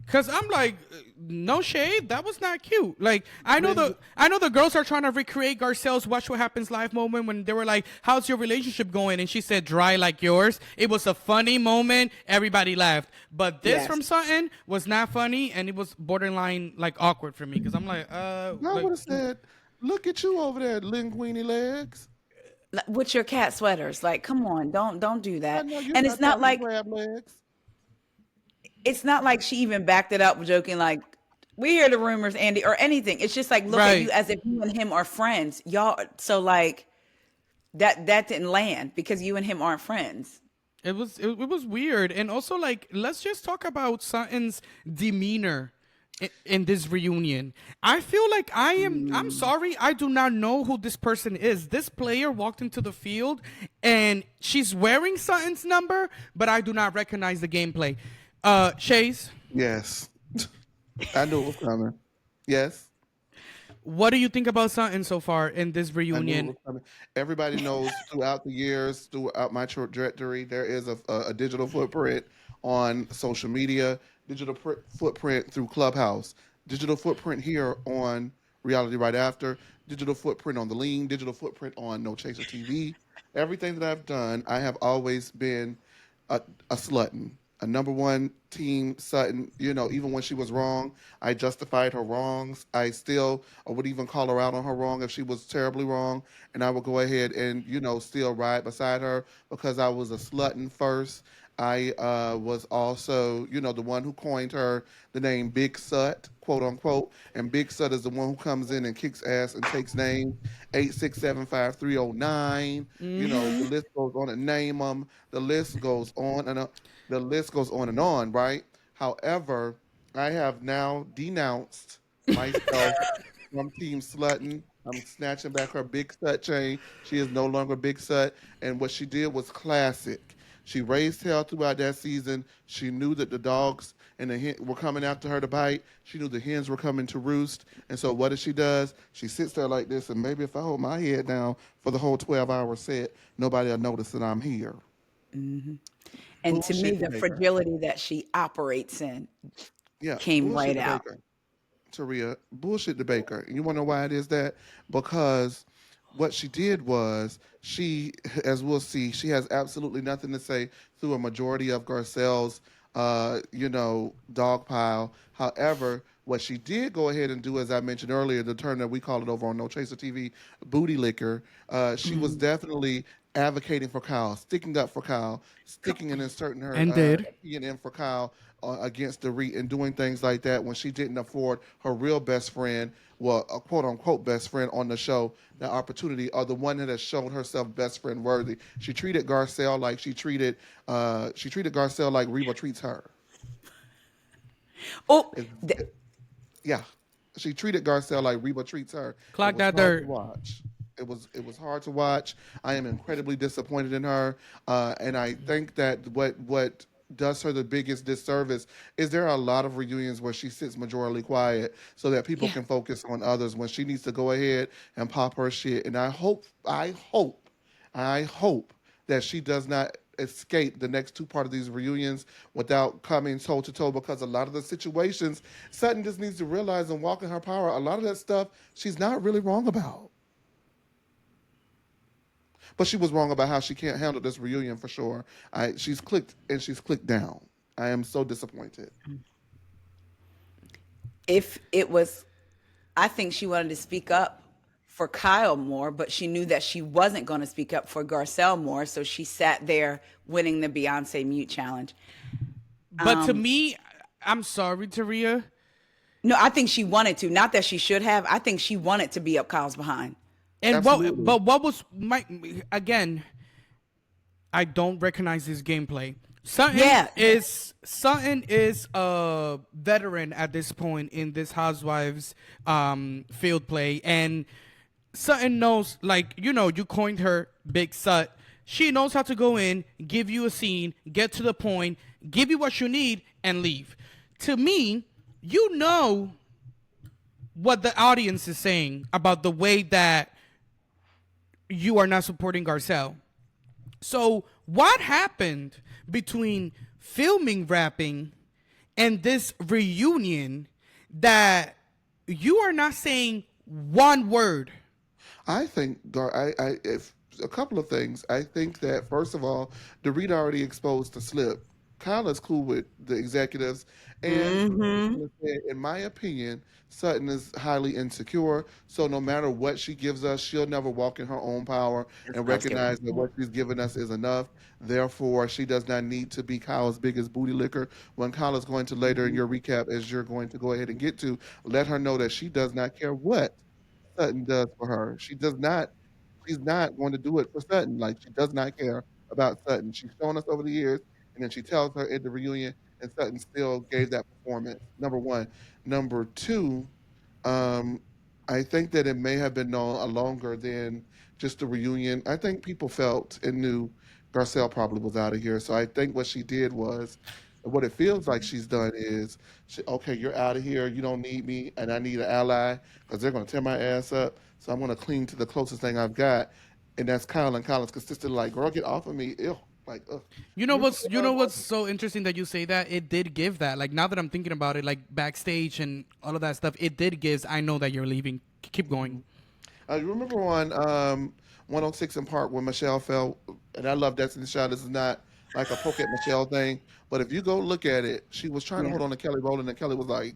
Cause I'm like, no shade, that was not cute. Like, I know the girls are trying to recreate Garcelle's "Watch What Happens" live moment when they were like, "How's your relationship going?" and she said, "Dry like yours." It was a funny moment. Everybody laughed, but this Yes. from Sutton was not funny, and it was borderline like awkward for me. Cause I'm like, I like, would have said, look at you over there, linguini legs. With your cat sweaters, like, come on, don't do I that. know you And got that crab legs. it's not like she even backed it up, joking like, we hear the rumors, Andy, or anything. It's just like, look at you Right. as if you and him are friends, y'all. So like, that didn't land because you and him aren't friends. it was weird. And also, like, let's just talk about Sutton's demeanor in this reunion. I feel like I'm sorry, I do not know who this person is. This player walked into the field and she's wearing Sutton's number, but I do not recognize the gameplay. Shays, Yes. I knew it was coming. Yes. What do you think about Sutton so far in this I knew it reunion? was coming. Everybody knows throughout the years, throughout my trajectory, there is a digital footprint on social media, footprint through Clubhouse, digital footprint here on Reality Right After, digital footprint on The Lean, digital footprint on No Chaser TV. Everything that I've done, I have always been a, a slutton, a number one team Sutton. You know, even when she was wrong, I justified her wrongs. I would even call her out on her wrong if she was terribly wrong, and I would go ahead and still ride beside her because I was a slutton first. I was also, the one who coined her the name Big Sut, quote unquote. And Big Sut is the one who comes in and kicks ass and takes names 8675309. The Hmm. list goes on and name them. The list goes on and on. The list goes on and on, right? However, I have now denounced myself from Team Slutton. I'm snatching back her Big Sut chain. She is no longer Big Sut. And what she did was classic. She raised hell throughout that season. She knew that the dogs and the hen were coming after her to bite. She knew the hens were coming to roost. And so what does she does? She sits there like this, and maybe if I hold my head down for the whole 12-hour set, nobody will notice that I'm here. And to me, Bullshit the maker. fragility that she operates in Yeah, came right bullshit the out. baker. Taria, bullshit the baker. And you want to know why it is that? Because what she did was as we'll see, she has absolutely nothing to say through a majority of Garcelle's, dog pile. However, what she did go ahead and do, as I mentioned earlier, the term that we call it over on No Chaser TV, booty liquor. She was definitely advocating for Kyle, sticking up for Kyle, sticking and inserting her And did. opinion in for Kyle against the REIT and doing things like that when she didn't afford her real best friend, well, a quote unquote best friend on the show, the opportunity, or the one that has shown herself best friend worthy. She treated Garcelle like she treated Garcelle like Reba treats her. Oh, It, th- it, yeah, she treated Garcelle like Reba treats her. It Clock was that hard to dirt. watch. It was hard to watch. I am incredibly disappointed in her, and I think that what does her the biggest disservice is there are a lot of reunions where she sits majorly quiet so that people yeah. can focus on others when she needs to go ahead and pop her shit. And I hope that she does not escape the next two part of these reunions without coming toe to toe because a lot of the situations Sutton just needs to realize and walk in her power. A lot of that stuff she's not really wrong about. But she was wrong about how she can't handle this reunion for sure. She's clicked down. I am so disappointed. If it was, I think she wanted to speak up for Kyle more, but she knew that she wasn't going to speak up for Garcelle more, so she sat there winning the Beyonce mute challenge. But to me, I'm sorry, Taria. No, I think she wanted to. Not that she should have. I think she wanted to be up Kyle's behind. And Absolutely. what was my again? I don't recognize his gameplay. Yeah. Sutton is a veteran at this point in this Housewives field play, and Sutton knows, like, you coined her Big Sut. She knows how to go in, give you a scene, get to the point, give you what you need, and leave. To me, what the audience is saying about the way that you are not supporting Garcelle. So, what happened between filming rapping and this reunion that you are not saying one word? I think if a couple of things. I think that first of all, Dorit already exposed the slip. Kyle is cool with the executives, and Mm-hmm. in my opinion, Sutton is highly insecure. So no matter what she gives us, she'll never walk in her own power and Let's get recognize that what she's given us is enough. Therefore, she does not need to be Kyle's biggest booty licker. When Kyle is going to later in your recap, as you're going to go ahead and get to, let her know that she does not care what Sutton does for her. She's not going to do it for Sutton. Like she does not care about Sutton. She's shown us over the years, and then she tells her at the reunion, and Sutton still gave that performance. Number one. Number two, um, I think that it may have been known a longer than just the reunion. I think people felt and knew Garcelle probably was out of here. So I think what she did was what it feels like she's done is, okay, you're out of here. You don't need me, and I need an ally because they're going to tear my ass up. So I'm going to cling to the closest thing I've got, and that's Kyle. And Kyle's consistently like, girl, get off of me. Ew. Like, ugh. You know what's so interesting that you say that? It did give that. Like, now that I'm thinking about it, like backstage and all of that stuff, it did gives. I know that you're leaving. Keep going. You remember on 106 in Park when Michelle fell, and I love Destiny's Child. This is not like a poke at Michelle thing, but if you go look at it, she was trying to hold on to Kelly Rowland, and Kelly was like,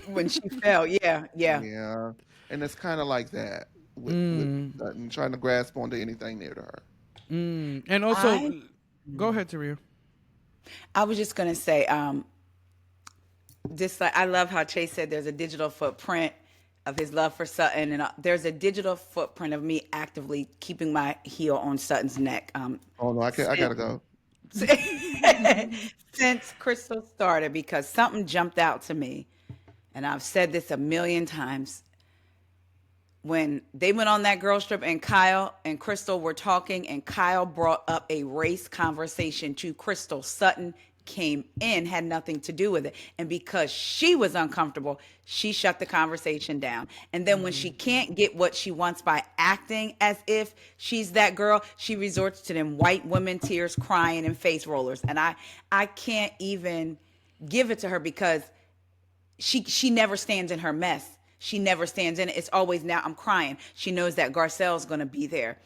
When she fell, yeah. yeah. And it's kind of like that with Sutton, trying to grasp onto anything near to her. And also, go ahead, Taria. I was just gonna say, just like I love how Chase said there's a digital footprint of his love for Sutton, and there's a digital footprint of me actively keeping my heel on Sutton's neck. Oh no, I gotta go. Since Crystal started, because something jumped out to me, and I've said this a million times. When they went on that girls trip and Kyle and Crystal were talking, and Kyle brought up a race conversation to Crystal, Sutton came in, had nothing to do with it. And because she was uncomfortable, she shut the conversation down. And then when she can't get what she wants by acting as if she's that girl, she resorts to them white women tears, crying, and face rollers. And I can't even give it to her because she never stands in her mess. She never stands in it. It's always, now I'm crying. She knows that Garcelle's going to be there.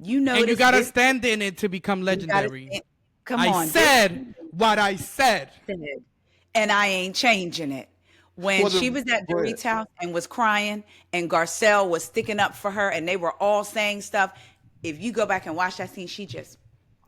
And you got to stand in it to become legendary. Come on. I said what I said. And I ain't changing it. When she was at Dorit's house and was crying, and Garcelle was sticking up for her, and they were all saying stuff, if you go back and watch that scene, she just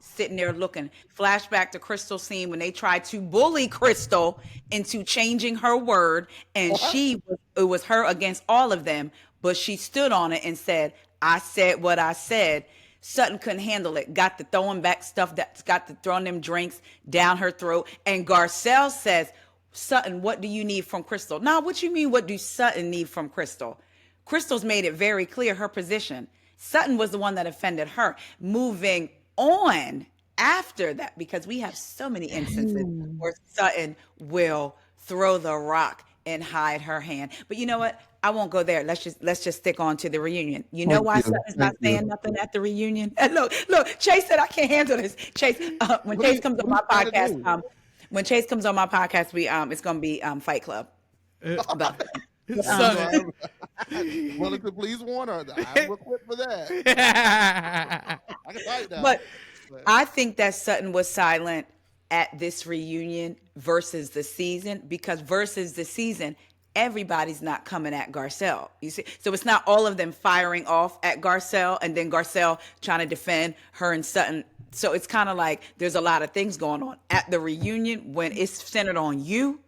sitting there looking. Flashback to Crystal's scene when they tried to bully Crystal into changing her word, and it was her against all of them, but she stood on it and said, I said what I said. Sutton couldn't handle it, got to throwing back stuff, got to throwing them drinks down her throat. And Garcelle says, Sutton, what do you need from Crystal? Now, what you mean, what do Sutton need from Crystal? Crystal's made it very clear her position. Sutton was the one that offended her. Moving on after that, because we have so many instances where Sutton will throw the rock and hide her hand. But you know what? I won't go there. Let's just stick on to the reunion. You know why Sutton's not saying nothing at the reunion? And look, Chase said I can't handle this. Chase, when Chase comes on my podcast, it's gonna be Fight Club. About Well, if you please warn her, I will quit for that. I can fight that. But I think that Sutton was silent at this reunion versus the season, because versus the season, everybody's not coming at Garcelle. You see, so it's not all of them firing off at Garcelle and then Garcelle trying to defend her and Sutton. So it's kind of like there's a lot of things going on at the reunion. When it's centered on you,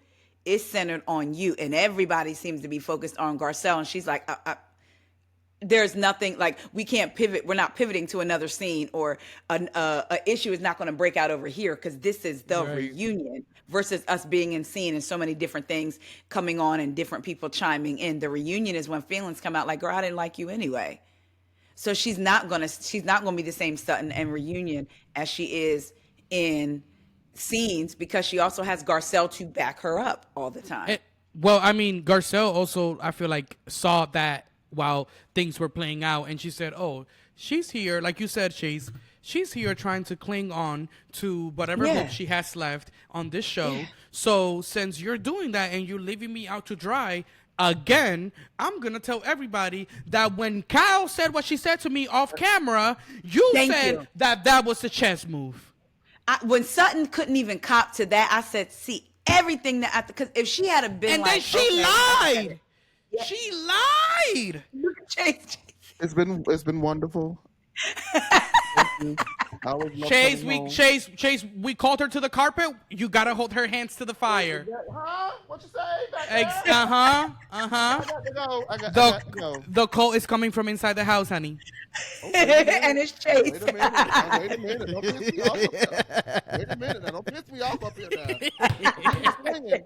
it's centered on you, and everybody seems to be focused on Garcelle. And she's like, there's nothing, like, we can't pivot. We're not pivoting to another scene, or a issue is not going to break out over here, because this is the reunion versus us being in scene and so many different things coming on and different people chiming in. The reunion is when feelings come out like, girl, I didn't like you anyway. So she's not gonna be the same Sutton and reunion as she is in scenes, because she also has Garcelle to back her up all the time. Well, I mean, Garcelle also, I feel like, saw that while things were playing out, and she said, oh, she's here, like you said, Chase, she's here trying to cling on to whatever hope she has left on this show. So since you're doing that and you're leaving me out to dry again, I'm gonna tell everybody that when Kyle said what she said to me off camera, you said that was a chess move. When Sutton couldn't even cop to that, I said, see, everything that, because if she had been, and like, then she lied. She lied. It's been wonderful. Chase, we called her to the carpet. You gotta hold her hands to the fire. Huh? What you say? I got to go. The cold is coming from inside the house, honey. And it's Chase. Wait a minute. Don't piss me off up here. Wait a minute. Now, don't piss me off up here now.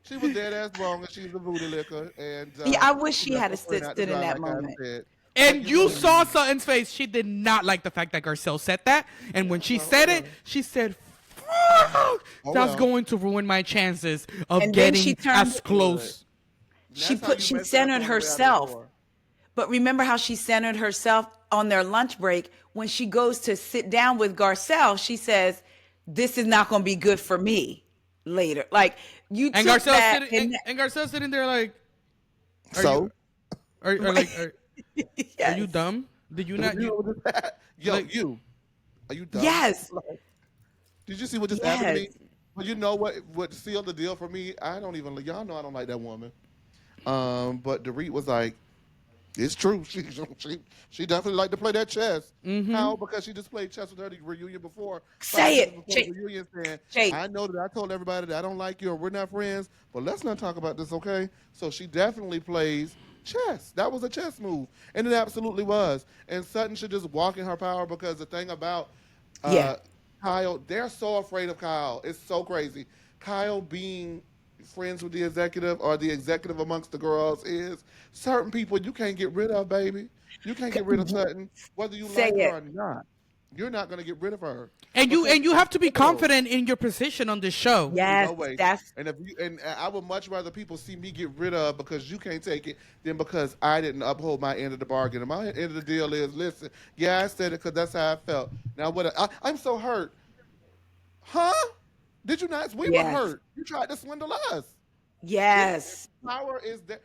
She was dead ass wrong, and she's a voodoo liquor. And I wish she had stood in that moment. And you saw Sutton's face. She did not like the fact that Garcelle said that. And when she said it, she said, Oh That's well. going to ruin my chances of And then she getting turned. as close. She centered herself. But remember how she centered herself on their lunch break when she goes to sit down with Garcelle. She says, "This is not going to be good for me later." Like you And took Garcelle's that, sitting and and Garcelle's sitting there like, are you So, are like are you yes, dumb? Did you not you yo, like you, are you dumb? yes, Like, did you see what just happened to yes, me? Well, you know what sealed the deal for me? I don't even, y'all know I don't like that woman. But Dorit was like, it's true. She definitely liked to play that chess. How? Because she just played chess with her at the reunion before, say 5 minutes it, before the reunion, saying, Jake. I know that I told everybody that I don't like you or we're not friends, but let's not talk about this, okay? So she definitely plays chess. That was a chess move. And it absolutely was. And Sutton should just walk in her power because the thing about Yeah, uh, Kyle, they're so afraid of Kyle. It's so crazy. Kyle being friends with the executive or the executive amongst the girls is certain people you can't get rid of, baby. You can't get rid of Sutton, whether you say like her it. or not. You're not going to get rid of her and because you she's have to be pivotal. confident in your position on this show. Yes, No way. that's And if you and I would much rather people see me get rid of because you can't take it than because I didn't uphold my end of the bargain. And my end of the deal is, listen, yeah, I said it because that's how I felt. Now I'm so hurt. Huh? Did you not? We were yes, hurt. You tried to swindle us. This yes, power is that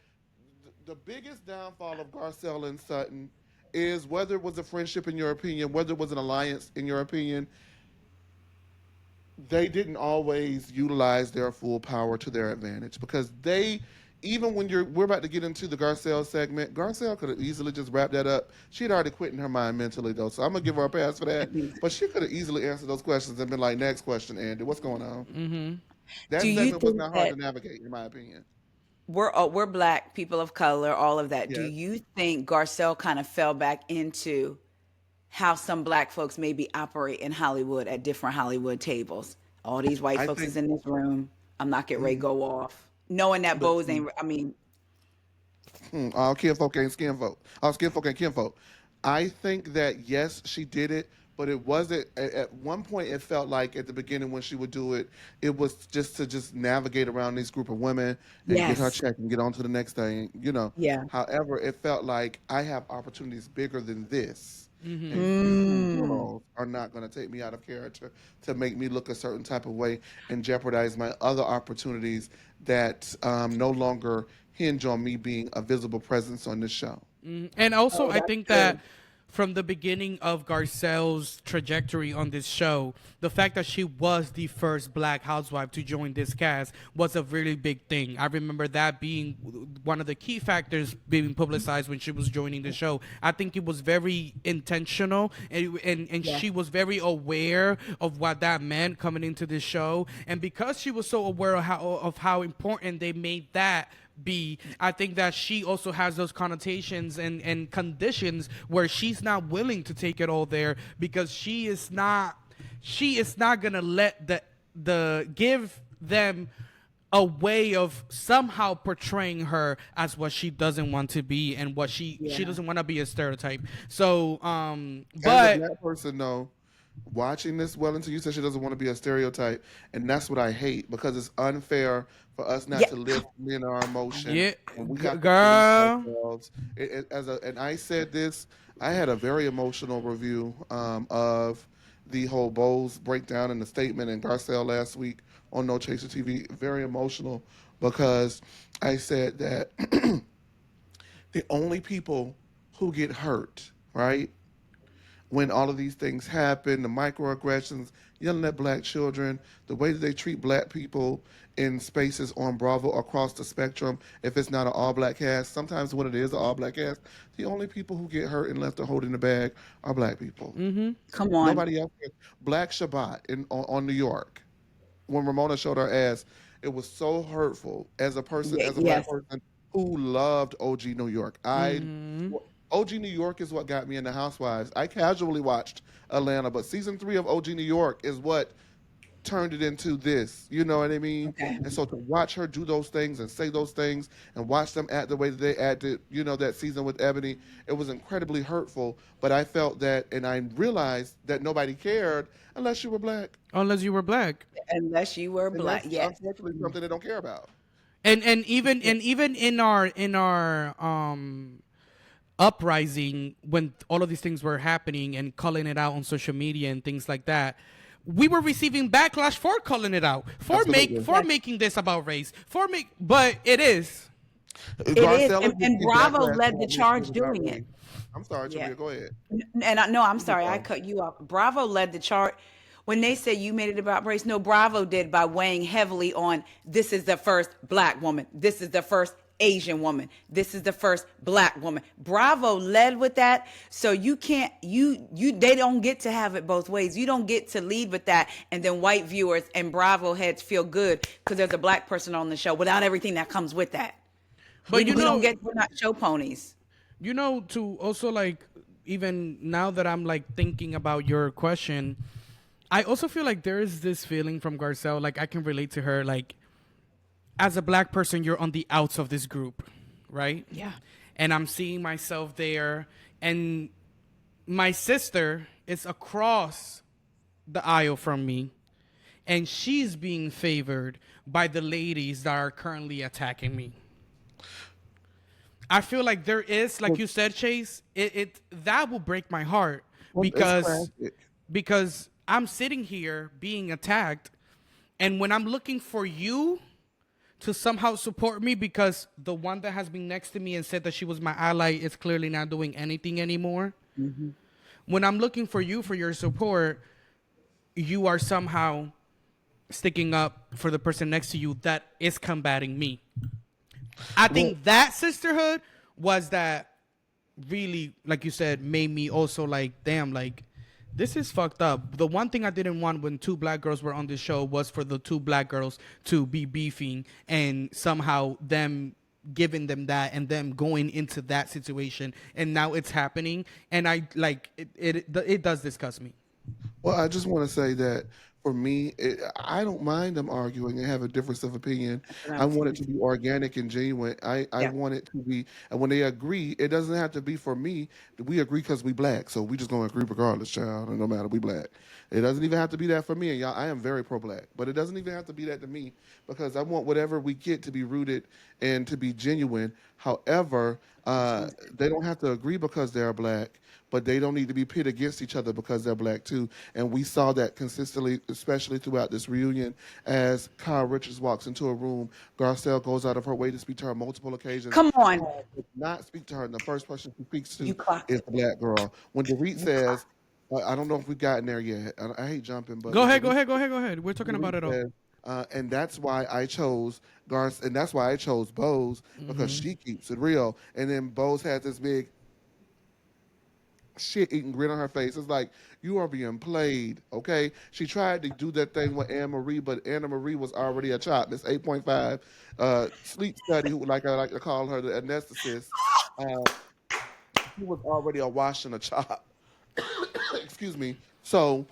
the biggest downfall of Garcelle and Sutton is whether it was a friendship in your opinion, whether it was an alliance in your opinion, they didn't always utilize their full power to their advantage because they even when we're about to get into the Garcelle segment, Garcelle could have easily just wrapped that up. She had already quit in her mind mentally though, so I'm gonna give her a pass for that. But she could have easily answered those questions and been like, next question, Andy, what's going on? do That you segment was think not hard that to navigate, in my opinion. we're black people of color, all of that? Do Yes. you think Garcelle kind of fell back into how some black folks maybe operate in Hollywood at different Hollywood tables? All these white I folks is think in this room. I'm not getting ready to mm, go off, knowing that but Bose ain't. I mean, all kinfolk ain't skinfolk. All skinfolk ain't kinfolk. I think that yes, she did it, but it wasn't. At one point, it felt like at the beginning when she would do it, it was just to just navigate around this group of women and get her yes, check and get on to the next thing. yeah. However, it felt like I have opportunities bigger than this. And you Mm, girls are not going to take me out of character to make me look a certain type of way and jeopardize my other opportunities that no longer hinge on me being a visible presence on this show. And also, oh, I that's think true. that from the beginning of Garcelle's trajectory on this show, the fact that she was the first black housewife to join this cast was a really big thing. I remember that being one of the key factors being publicized when she was joining the show. I think it was very intentional, and Yeah, she was very aware of what that meant coming into the show. And because she was so aware of how important they made that be, I think that she also has those connotations and conditions where she's not willing to take it all there because she is not gonna let the give them a way of somehow portraying her as what she doesn't want to be and what she yeah. doesn't want to be a stereotype. So As a but black person, though, watching this Wellington, you said she doesn't want to be a stereotype, and that's what I hate because it's unfair for us not Yeah. to live in our emotion, yeah, and we have to police girl. ourselves. And I said this, I had a very emotional review of the whole Bowles breakdown and the statement in Garcelle last week on No Chaser TV. Very emotional because I said that the only people who get hurt, right? When all of these things happen, the microaggressions, yelling at black children, the way that they treat black people in spaces on Bravo across the spectrum, if it's not an all black cast, sometimes when it is an all black cast, the only people who get hurt and left to hold in the bag are black people. Come on. Nobody else. Black Shabbat on New York, when Ramona showed her ass, it was so hurtful as a person, Yeah, as a black yes. person who loved OG New York. OG New York is what got me into Housewives. I casually watched Atlanta, but season 3 of OG New York is what turned it into this. You know what I mean? Okay. And so to watch her do those things and say those things and watch them act the way that they acted, that season with Ebony, it was incredibly hurtful. But I felt that, and I realized that nobody cared unless you were black. Unless you were black. Unless you were And black. that's Yes. unfortunately something they don't care about. And even in our uprising, when all of these things were happening and calling it out on social media and things like that, we were receiving backlash for calling it out, for Absolutely. making this about race, but it is. It is. Garcelle is And getting Bravo backlash led for the what she charge was about doing race. it. I'm sorry, Yeah. Tamia, go ahead. No, I'm sorry, I Sorry. cut you off. Bravo led the chart when they said you made it about race. No, Bravo did by weighing heavily on this is the first black woman, this is the first Asian woman, this is the first black woman. Bravo led with that, so you can't they don't get to have it both ways. You don't get to lead with that, and then white viewers and Bravo heads feel good because there's a black person on the show without everything that comes with that. But We're not show ponies. to also, like, even now that I'm like thinking about your question, I also feel like there is this feeling from Garcelle, like I can relate to her, like, as a black person, you're on the outs of this group, right? Yeah. And I'm seeing myself there, and my sister is across the aisle from me, and she's being favored by the ladies that are currently attacking me. I feel like there is, like you said, Chase, it that will break my heart Well, it's because classic. because I'm sitting here being attacked, and when I'm looking for you to somehow support me, because the one that has been next to me and said that she was my ally is clearly not doing anything anymore. When I'm looking for you for your support, you are somehow sticking up for the person next to you that is combating me. I think that sisterhood was that really, like you said, made me also like, damn, like, this is fucked up. The one thing I didn't want when two black girls were on this show was for the two black girls to be beefing and somehow them giving them that and them going into that situation. And now it's happening. And I like it does disgust me. Well, I just want to say that for me, I don't mind them arguing and have a difference of opinion. I want it to be organic and genuine. I Yeah. want it to be, and when they agree, it doesn't have to be for me. We agree because we black, so we just gonna agree regardless, child, and no matter we black. It doesn't even have to be that for me, and y'all. I am very pro-black, but it doesn't even have to be that to me because I want whatever we get to be rooted and to be genuine. However, they don't have to agree because they're black, but they don't need to be pit against each other because they're black too. And we saw that consistently, especially throughout this reunion, as Kyle Richards walks into a room, Garcelle goes out of her way to speak to her on multiple occasions. Come on. Does not speak to her, and the first person she speaks You to clocked is it. the black girl. When Dorit says, I don't know if we've gotten there yet. I hate jumping, but Go when ahead, go Dorit ahead, go ahead, go ahead. We're talking about it all. says, and that's why I chose Garth, and that's why I chose Bose because she keeps it real. And then Bose has this big shit-eating grin on her face. It's like, you are being played, okay? She tried to do that thing with Anne Marie, but Anna Marie was already a chop. This 8.5 sleep study, who like I like to call her the anesthetist. She was already a wash and a chop. Excuse me. So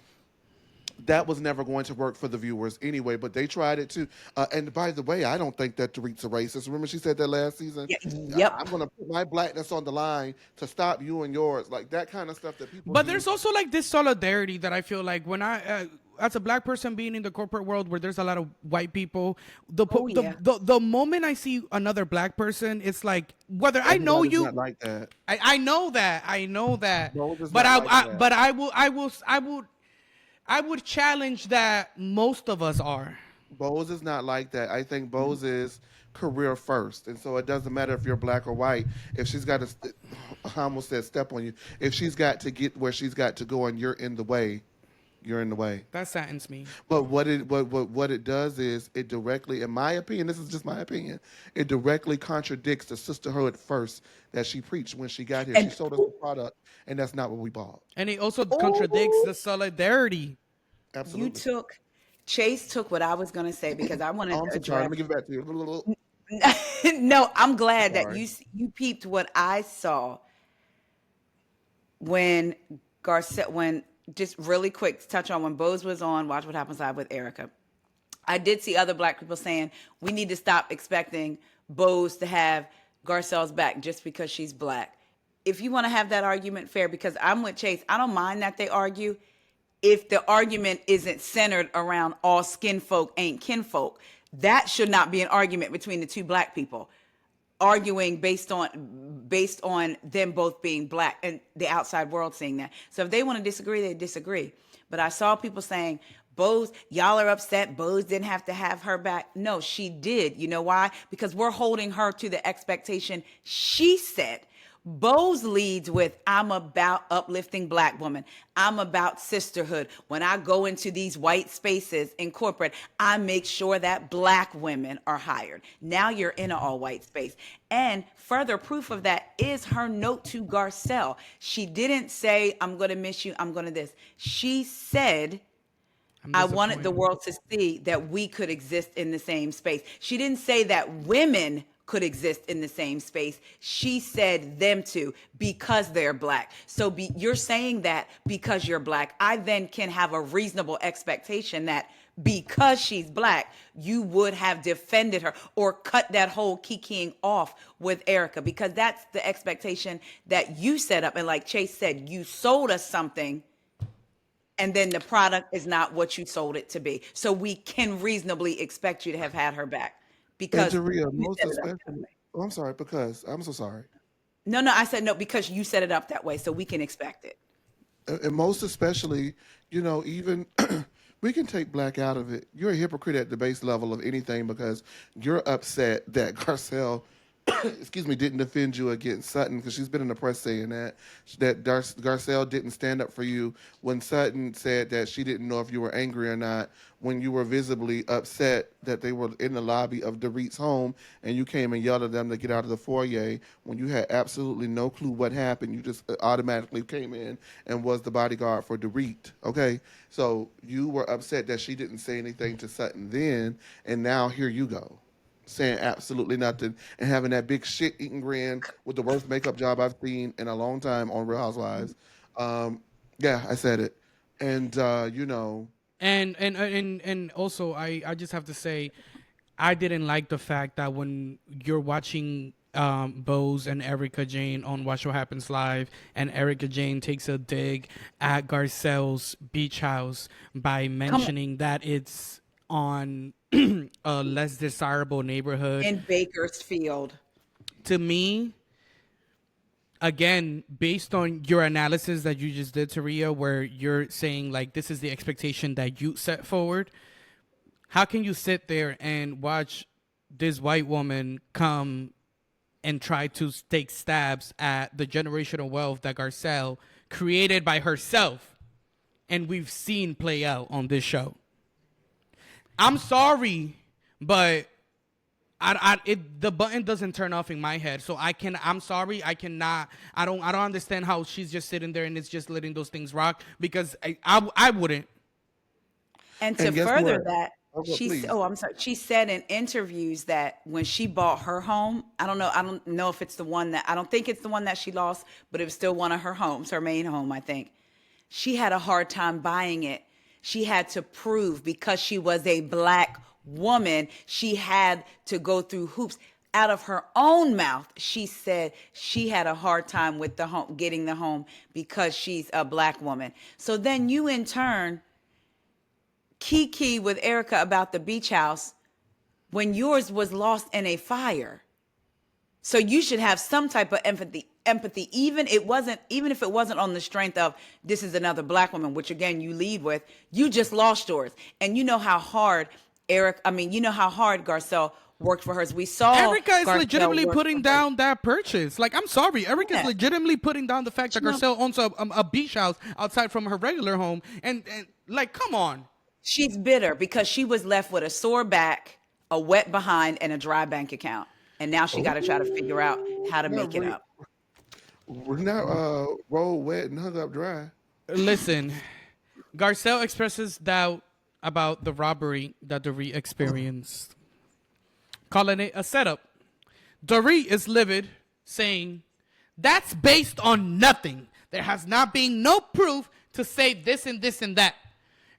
that was never going to work for the viewers anyway, but they tried it too. And by the way, I don't think that Dorit's a racist. Remember she said that last season? Yeah, yep. I'm going to put my blackness on the line to stop you and yours. Like that kind of stuff that people But do. there's also like this solidarity that I feel like when I, as a black person being in the corporate world where there's a lot of white people, Yeah. the moment I see another black person, it's like whether I know Everybody's you, not like that. I know that, No, it's but not like that. but I would challenge that most of us are. Bose is not like that. I think Bose is career first, and so it doesn't matter if you're black or white. If she's got to, I almost said step on you. If she's got to get where she's got to go, and you're in the way, you're in the way. That saddens me. But what it does is it directly, in my opinion, this is just my opinion, it directly contradicts the sisterhood first that she preached when she got here. She And- sold us the product, and that's not what we bought. And it also contradicts the solidarity. Absolutely. Chase took what I was going to say because I wanted Oh, to I'm so sorry. address. Let me give it back to you. No, I'm glad that Sorry. you peeped what I saw when just really quick to touch on when Bose was on Watch What Happens Live with Erika. I did see other black people saying we need to stop expecting Bose to have Garcelle's back just because she's black. If you want to have that argument, fair, because I'm with Chase. I don't mind that they argue if the argument isn't centered around all skin folk ain't kinfolk. That should not be an argument between the two black people arguing based on them both being black and the outside world seeing that. So if they want to disagree, they disagree. But I saw people saying, Bose, y'all are upset. Bose didn't have to have her back. No, she did. You know why? Because we're holding her to the expectation she set. Bose leads with, I'm about uplifting black women. I'm about sisterhood. When I go into these white spaces in corporate, I make sure that black women are hired. Now you're in an all white space. And further proof of that is her note to Garcelle. She didn't say, I'm going to miss you. I'm going to this. She said, I wanted the world to see that we could exist in the same space. She didn't say that women could exist in the same space. She said them to because they're black. So you're saying that because you're black. I then can have a reasonable expectation that because she's black, you would have defended her or cut that whole kikiing off with Erika, because that's the expectation that you set up. And like Chase said, you sold us something and then the product is not what you sold it to be. So we can reasonably expect you to have had her back. Because most especially, I'm sorry, because I'm so sorry. No, I said no, because you set it up that way, so we can expect it. And most especially, even we can take black out of it. You're a hypocrite at the base level of anything because you're upset that Garcelle, didn't defend you against Sutton, because she's been in the press saying that Garcelle didn't stand up for you when Sutton said that she didn't know if you were angry or not, when you were visibly upset that they were in the lobby of Dorit's home and you came and yelled at them to get out of the foyer when you had absolutely no clue what happened. You just automatically came in and was the bodyguard for Dorit, okay? So you were upset that she didn't say anything to Sutton then, and now here you go, saying absolutely nothing and having that big shit-eating grin with the worst makeup job I've seen in a long time on Real Housewives. Yeah, I said it. And, And also, I just have to say, I didn't like the fact that when you're watching Bose and Erika Jayne on Watch What Happens Live, and Erika Jayne takes a dig at Garcelle's beach house by mentioning that it's on a less desirable neighborhood in Bakersfield. To me, again, based on your analysis that you just did, Taria, where you're saying like this is the expectation that you set forward, how can you sit there and watch this white woman come and try to take stabs at the generational wealth that Garcelle created by herself and we've seen play out on this show? I'm sorry, but the button doesn't turn off in my head, so I'm sorry, I cannot. I don't understand how she's just sitting there and it's just letting those things rock, because I wouldn't. And to further that, she said in interviews that when she bought her home, I don't know if it's the one that, I don't think it's the one that she lost, but it was still one of her homes, her main home, I think. She had a hard time buying it. She had to prove, because she was a black woman, she had to go through hoops. Out of her own mouth, she said she had a hard time with the home, getting the home, because she's a black woman. So then you in turn kiki with Erika about the beach house when yours was lost in a fire. So you should have some type of empathy, even if it wasn't on the strength of this is another black woman, which again you lead with. You just lost yours, and you know how hard Garcelle worked for hers. We saw Erika is Garcelle legitimately putting down that purchase. Like, I'm sorry, Erika is legitimately putting down the fact that Garcelle owns a beach house outside from her regular home, and like, come on. She's bitter because she was left with a sore back, a wet behind, and a dry bank account, and now she got to try to figure out how to make it up. We're not rolled wet and hung up dry. Listen, Garcelle expresses doubt about the robbery that Dorit experienced, calling it a setup. Dorit is livid, saying, that's based on nothing. There has not been no proof to say this and this and that.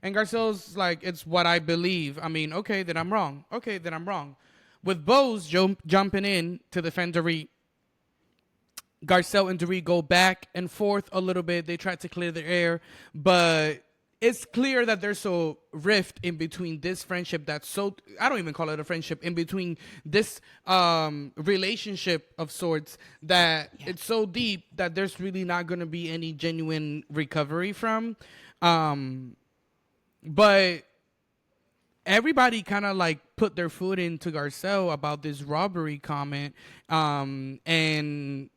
And Garcelle's like, it's what I believe. I mean, okay, then I'm wrong. Okay, then I'm wrong. With Bose jumping in to defend Dorit, Garcelle and Dorit go back and forth a little bit. They try to clear the air, but it's clear that there's a rift in between this friendship that's so, I don't even call it a friendship, in between this relationship of sorts that it's so deep that there's really not going to be any genuine recovery from. But everybody kind of like put their foot into Garcelle about this robbery comment. And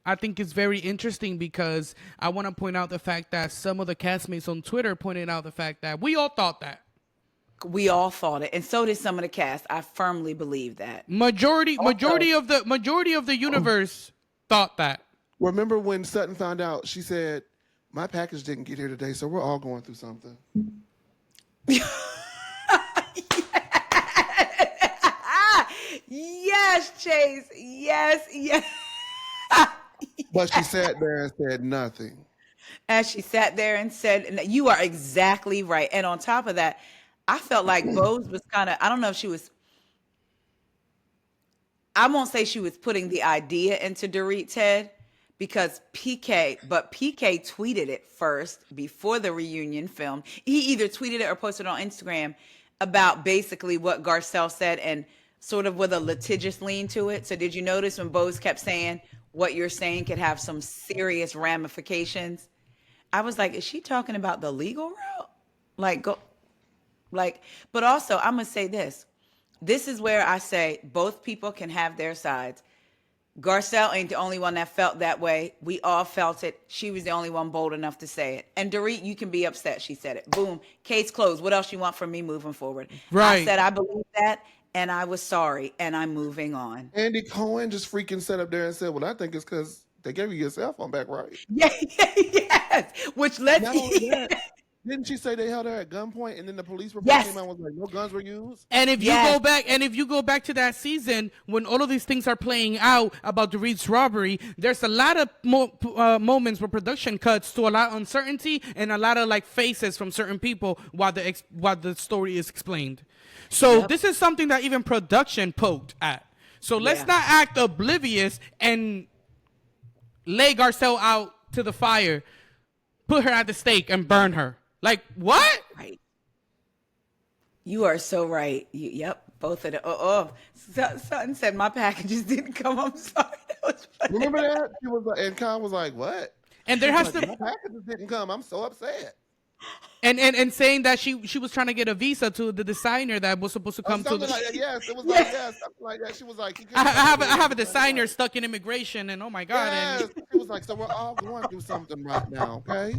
I think it's very interesting because I want to point out the fact that some of the castmates on Twitter pointed out the fact that we all thought that. We all thought it, and so did some of the cast. I firmly believe that. Majority of the universe thought that. Remember when Sutton found out? She said, "My package didn't get here today, so we're all going through something." Yes, Chase. Yes. But she sat there and said nothing. And she sat there and said, you are exactly right. And on top of that, I felt like Bose was kind of, I don't know if she was, I won't say she was putting the idea into Dorit's head because PK tweeted it first before the reunion film. He either tweeted it or posted it on Instagram about basically what Garcelle said and sort of with a litigious lean to it. So did you notice when Bose kept saying, what you're saying could have some serious ramifications? I was like, is she talking about the legal route? But also I'm going to say this. This is where I say both people can have their sides. Garcelle ain't the only one that felt that way. We all felt it. She was the only one bold enough to say it. And Dorit, you can be upset. She said it. Boom. Case closed. What else you want from me moving forward? Right. I said I believe that. And I was sorry, and I'm moving on. Andy Cohen just freaking sat up there and said, well, I think it's because they gave you your cell phone back, right? Yes. Which lets Didn't she say they held her at gunpoint and then the police report came out and was like, no guns were used? And if you go back to that season when all of these things are playing out about Dorit's robbery, there's a lot of moments where production cuts to a lot of uncertainty and a lot of like faces from certain people while the story is explained. So this is something that even production poked at. So let's not act oblivious and lay Garcelle out to the fire, put her at the stake and burn her. Like, what? Right. You are so right. Both of them. Sutton said my packages didn't come. I'm sorry. That was funny. Remember that? She was like, and Khan was like, what? And there has to my packages didn't come. I'm so upset. And saying that she was trying to get a visa to the designer that was supposed to come to the like that. Yes, it was like something like that. She was like, I have a designer stuck in immigration, and oh my god. Yes. And she was like, so we're all going through something right now, okay?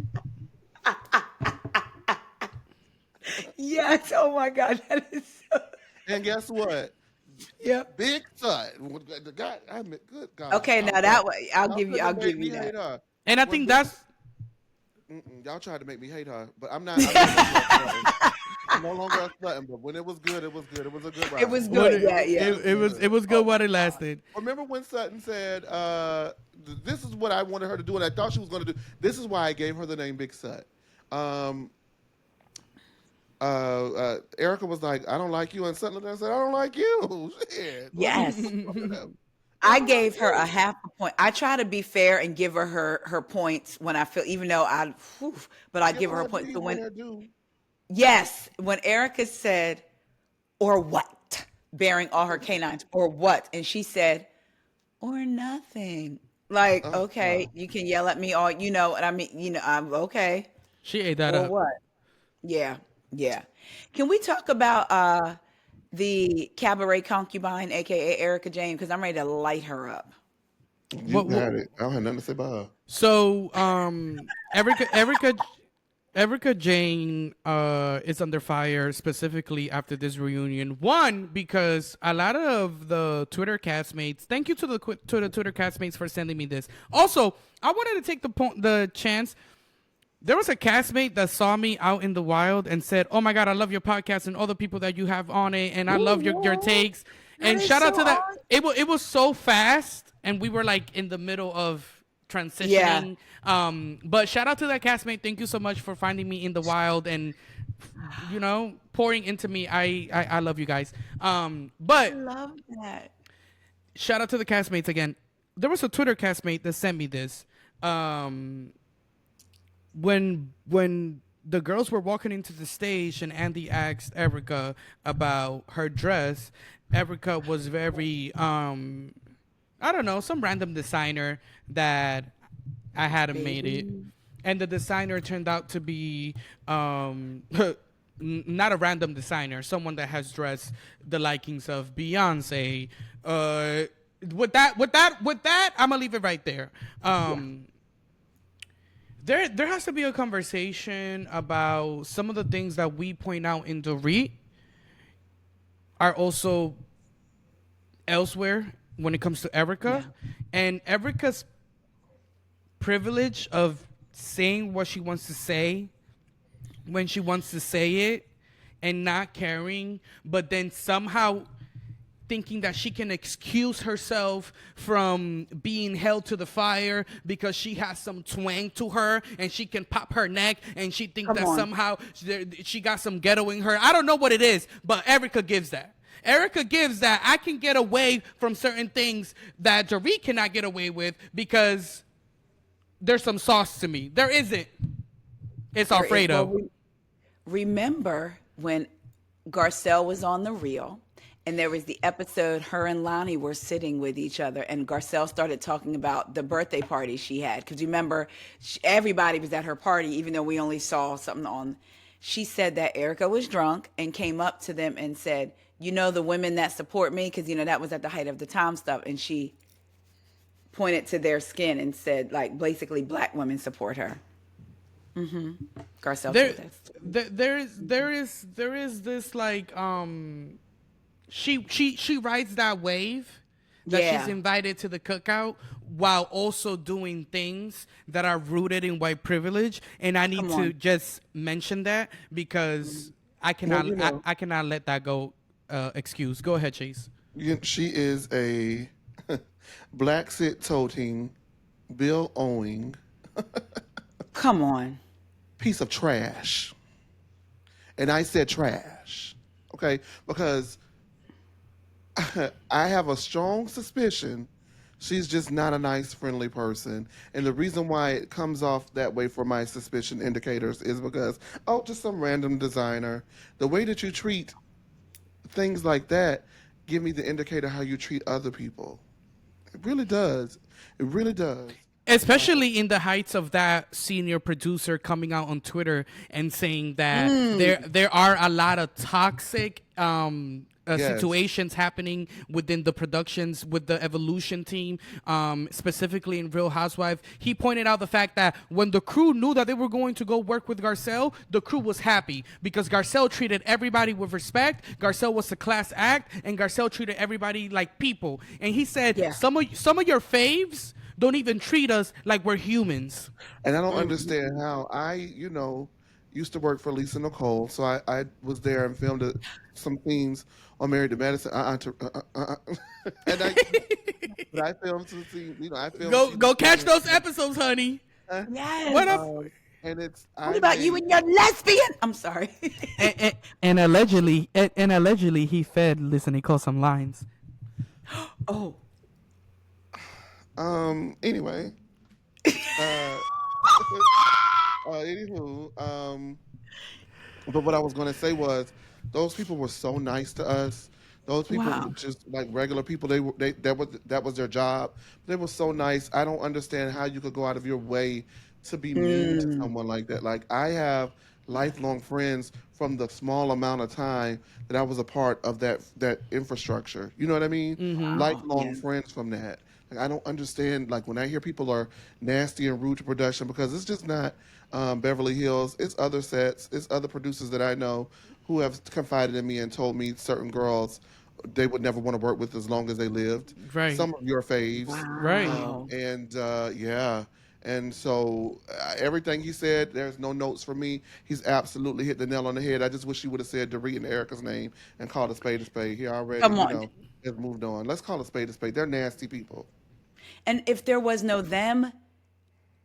Yes. Oh my god, that is so. And guess what? Yep. Big Sutton. The guy. I mean, good God. Okay, now that way, I'll give you that. And I think that's. Y'all tried to make me hate her, but I'm not. I'm no longer a Sutton, but when it was good, it was good. It was a good ride. It was good. It was good while it lasted. Remember when Sutton said, "This is what I wanted her to do," and I thought she was going to do. This is why I gave her the name Big Sut. Erika was like, "I don't like you," and Sutton said, "I don't like you." Shit. Yes. I gave her a half a point. I try to be fair and give her points when I feel, even though but I give her points. So when Erika said, or what, bearing all her canines, or what, and she said, or nothing. Like, okay, you can yell at me all, and I mean, I'm okay. She ate that up. Or what? Yeah. Can we talk about the cabaret concubine, aka Erika Jane, because I'm ready to light her up. You got it. I don't have nothing to say about her. So, Erika Jane is under fire specifically after this reunion. One, because a lot of the Twitter castmates. Thank you to the Twitter castmates for sending me this. Also, I wanted to take the chance. There was a castmate that saw me out in the wild and said, "Oh my God, I love your podcast and all the people that you have on it, and I love your takes." And shout out to that. It was so fast, and we were like in the middle of transitioning. But shout out to that castmate. Thank you so much for finding me in the wild and, pouring into me. I love you guys. I But love that. shout out to the castmates again. There was a Twitter castmate that sent me this. When the girls were walking into the stage and Andy asked Erika about her dress, Erika was very I don't know, some random designer that I hadn't made it. And the designer turned out to be not a random designer, someone that has dressed the likings of Beyonce. With that, I'm gonna leave it right there. There has to be a conversation about some of the things that we point out in Dorit are also elsewhere when it comes to Erika. And Erika's privilege of saying what she wants to say when she wants to say it and not caring, but then somehow thinking that she can excuse herself from being held to the fire because she has some twang to her and she can pop her neck and she thinks that somehow she got some ghetto in her. I don't know what it is, but Erika gives that. Erika gives that I can get away from certain things that Dorit cannot get away with because there's some sauce to me. There isn't. It's Alfredo. Well, remember when Garcelle was on The Real? And there was the episode her and Lonnie were sitting with each other, and Garcelle started talking about the birthday party she had. Because remember, everybody was at her party, even though we only saw something on. She said that Erika was drunk and came up to them and said, the women that support me, because, that was at the height of the Tom stuff. And she pointed to their skin and said, like, basically, black women support her. Garcelle said this. There is this, like, She rides that wave that she's invited to the cookout while also doing things that are rooted in white privilege. And I need to just mention that because I cannot I cannot let that go excuse. Go ahead, Chase. She is a black sit toting, bill owing Come on. piece of trash. And I said trash. Okay? Because I have a strong suspicion she's just not a nice, friendly person. And the reason why it comes off that way for my suspicion indicators is because, just some random designer. The way that you treat things like that give me the indicator how you treat other people. It really does. It really does. Especially in the heights of that senior producer coming out on Twitter and saying that there are a lot of toxic situations happening within the productions with the Evolution team, specifically in Real Housewives. He pointed out the fact that when the crew knew that they were going to go work with Garcelle, the crew was happy because Garcelle treated everybody with respect. Garcelle was a class act, and Garcelle treated everybody like people. And he said, some of your faves don't even treat us like we're humans. And I don't understand how used to work for Lisa Nicole, so I was there and filmed some scenes on Married to Medicine. And I filmed some scenes. I filmed. Go catch those episodes, honey. Yes. What up? And it's. What about you and your lesbian? I'm sorry. and allegedly, he fed Lisa Nicole some lines. Oh. Anyway. Anywho, but what I was going to say was, those people were so nice to us. Those people were just like regular people. That was their job. They were so nice. I don't understand how you could go out of your way to be mean to someone like that. Like, I have lifelong friends from the small amount of time that I was a part of that infrastructure. You know what I mean? Lifelong friends from that. Like, I don't understand, like, when I hear people are nasty and rude to production, because it's just not Beverly Hills. It's other sets. It's other producers that I know who have confided in me and told me certain girls they would never want to work with as long as they lived. Right. Some of your faves. Wow. Right. And so everything he said, there's no notes for me. He's absolutely hit the nail on the head. I just wish he would have said Dorit and Erika's name and called a spade a spade. He already, has moved on. Let's call a spade a spade. They're nasty people. And if there was no them,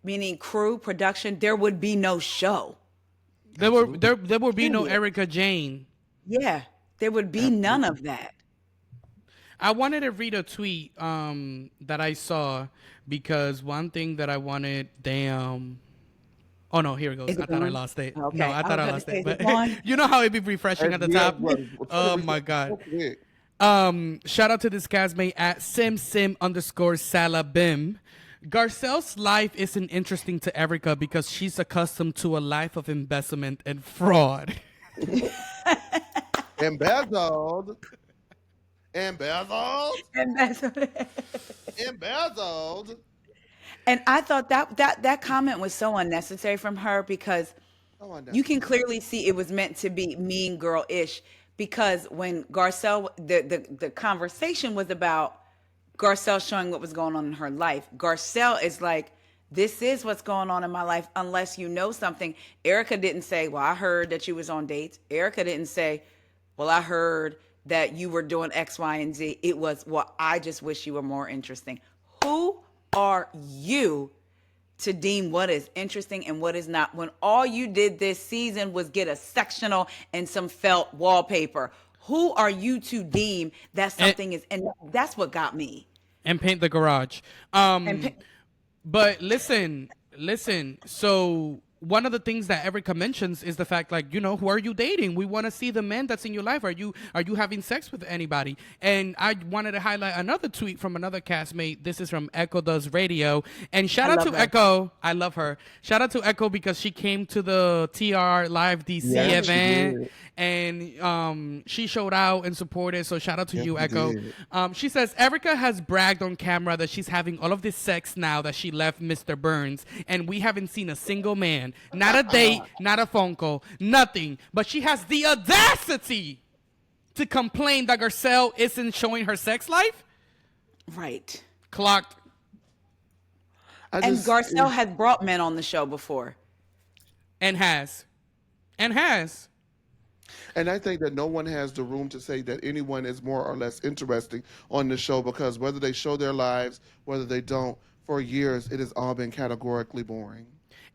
meaning crew, production, there would be no show. There would be no Erika Jane. Yeah, there would be none of that. I wanted to read a tweet that I saw because one thing that I wanted, damn. Oh no, here it goes. Is it I thought I gone? lost it. Okay. No, I thought I was lost gonna it. say, is But it gone? you know how it be refreshing at the top? Oh my God. Shout out to this castmate at sim_salabim. Garcelle's life isn't interesting to Erika because she's accustomed to a life of embezzlement and fraud. Embezzled. And I thought that comment was so unnecessary from her because you can clearly see it was meant to be mean girl-ish, because when Garcelle, the conversation was about Garcelle showing what was going on in her life. Garcelle is like, this is what's going on in my life unless you know something. Erika didn't say, well, I heard that you was on dates. Erika didn't say, well, I heard that you were doing X, Y, and Z. It was, well, I just wish you were more interesting. Who are you to deem what is interesting and what is not, when all you did this season was get a sectional and some felt wallpaper? Who are you to deem that something is, and that's what got me. And paint the garage. But listen. So one of the things that Erika mentions is the fact, like, you know, who are you dating? We want to see the man that's in your life. Are you having sex with anybody? And I wanted to highlight another tweet from another castmate. This is from Echo Does Radio. And shout out to Echo. I love her. Shout out to Echo because she came to the TR Live DC event. And she showed out and supported. So shout out to you, Echo. She says, Erika has bragged on camera that she's having all of this sex now that she left Mr. Burns. And we haven't seen a single man. Not a date, not a phone call, nothing. But she has the audacity to complain that Garcelle isn't showing her sex life? Right. Clocked. And Garcelle has brought men on the show before. And has. And I think that no one has the room to say that anyone is more or less interesting on the show, because whether they show their lives, whether they don't, for years, it has all been categorically boring.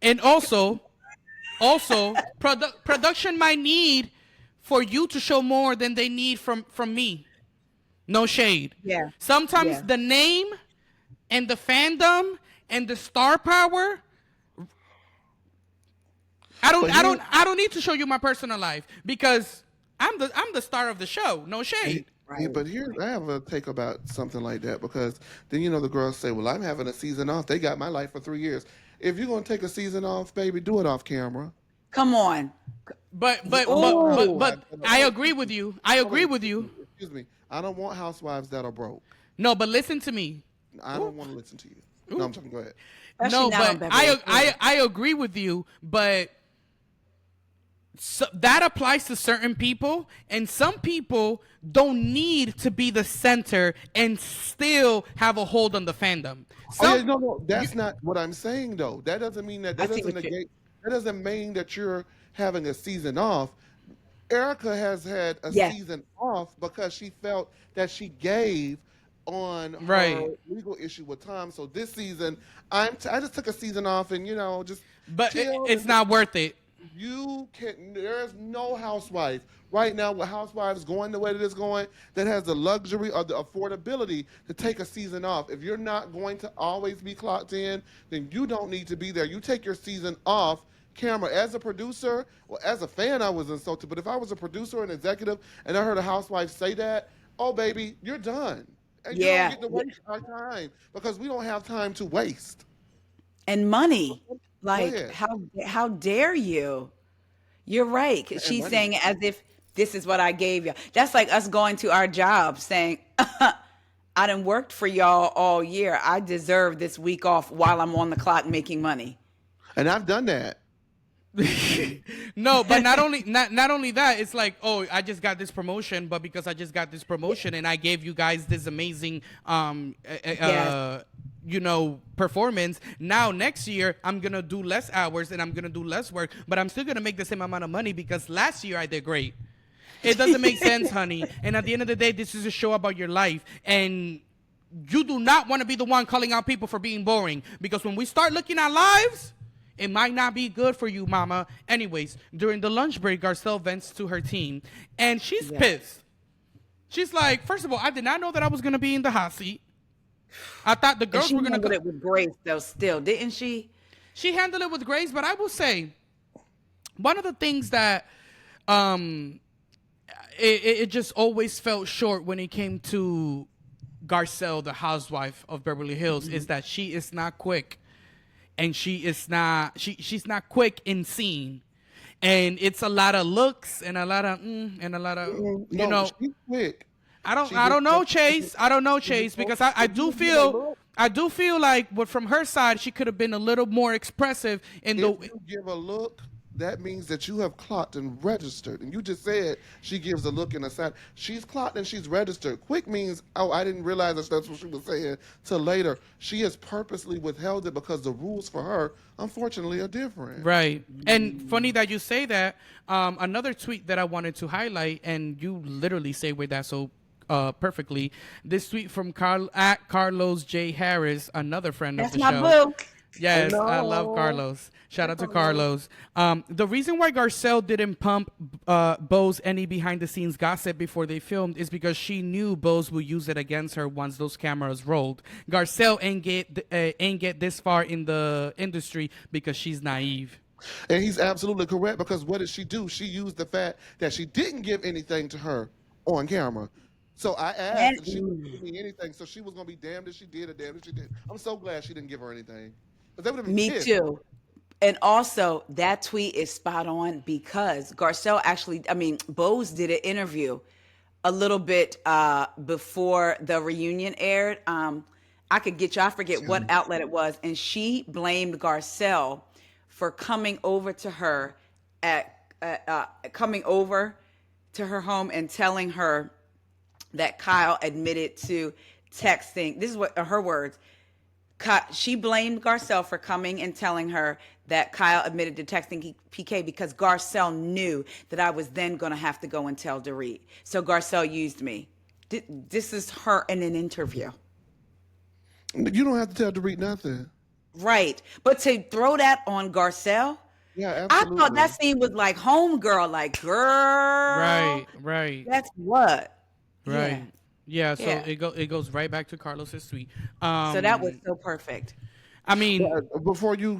And also, production might need for you to show more than they need from me. No shade. Yeah. Sometimes the name and the fandom and the star power. I don't need to show you my personal life because I'm the star of the show. No shade. Yeah, but here I have a take about something like that, because then, you know, the girls say, well, I'm having a season off. They got my life for 3 years. If you're going to take a season off, baby, do it off camera. Come on. But I agree with you. Excuse me. I don't want housewives that are broke. No, but listen to me. I don't want to listen to you. No, I'm talking. Go ahead. No, but I agree with you, but that applies to certain people, and some people don't need to be the center and still have a hold on the fandom. No, that's not what I'm saying, though. That doesn't mean that doesn't negate. That doesn't mean that you're having a season off. Erika has had a season off because she felt that she gave on her legal issue with Tom. So this season, I just took a season off, and, you know, just. But it's not worth it. There's no housewife right now with Housewives going the way that it's going that has the luxury or the affordability to take a season off. If you're not going to always be clocked in, then you don't need to be there. You take your season off camera. As a producer, well, as a fan, I was insulted. But if I was a producer or an executive and I heard a housewife say that, oh, baby, you're done. And you don't get to waste our time because we don't have time to waste. And money. Like, how dare you? You're right. She's saying it as if this is what I gave you. That's like us going to our job saying, I done worked for y'all all year. I deserve this week off while I'm on the clock making money. And I've done that. No, but not only that, it's like, oh, I just got this promotion, but because I just got this promotion and I gave you guys this amazing you know, performance, now next year I'm gonna do less hours and I'm gonna do less work, but I'm still gonna make the same amount of money because last year I did great. It doesn't make sense, honey. And at the end of the day, this is a show about your life, and you do not want to be the one calling out people for being boring, because when we start looking at lives, it might not be good for you, mama. Anyways, during the lunch break, Garcelle vents to her team, and she's pissed. She's like, first of all, I did not know that I was going to be in the hot seat. I thought the girls were going to... She handled it with grace, though, still, didn't she? She handled it with grace, but I will say, one of the things that it just always felt short when it came to Garcelle, the housewife of Beverly Hills, is that she is not quick. And she's not quick in scene. And it's a lot of looks and a lot of and a lot of she's quick. I don't know, Chase. I don't know, Chase, because I do feel like from her side she could have been a little more expressive in the... If you give a look, that means that you have clocked and registered. And you just said she gives a look and a side. She's clocked and she's registered. Quick means, I didn't realize that's what she was saying till later. She has purposely withheld it because the rules for her, unfortunately, are different. Right. And funny that you say that. Another tweet that I wanted to highlight, and you literally segued that so perfectly. This tweet from Carlos J. Harris, another friend of the show. That's my boo. Yes, I love Carlos. Shout out to Carlos. The reason why Garcelle didn't pump Bose any behind-the-scenes gossip before they filmed is because she knew Bose would use it against her once those cameras rolled. Garcelle ain't get this far in the industry because she's naive. And he's absolutely correct, because what did she do? She used the fact that she didn't give anything to her on camera. So I asked if she wouldn't give me anything, so she was going to be damned if she did or damned if she didn't. I'm so glad she didn't give her anything. They would have been Me pissed. too. And also, that tweet is spot on because Garcelle Bose did an interview a little bit before the reunion aired. I forget what outlet it was, and she blamed Garcelle for coming over to her home and telling her that Kyle admitted to texting. This is what her words. She blamed Garcelle for coming and telling her that Kyle admitted to texting PK because Garcelle knew that I was then going to have to go and tell Dorit. So Garcelle used me. This is her in an interview. You don't have to tell Dorit nothing. Right. But to throw that on Garcelle, yeah, absolutely. I thought that scene was like homegirl, like girl. Right. That's what. Right. Yeah, so it goes right back to Carlos's tweet. So that was so perfect. I mean, before you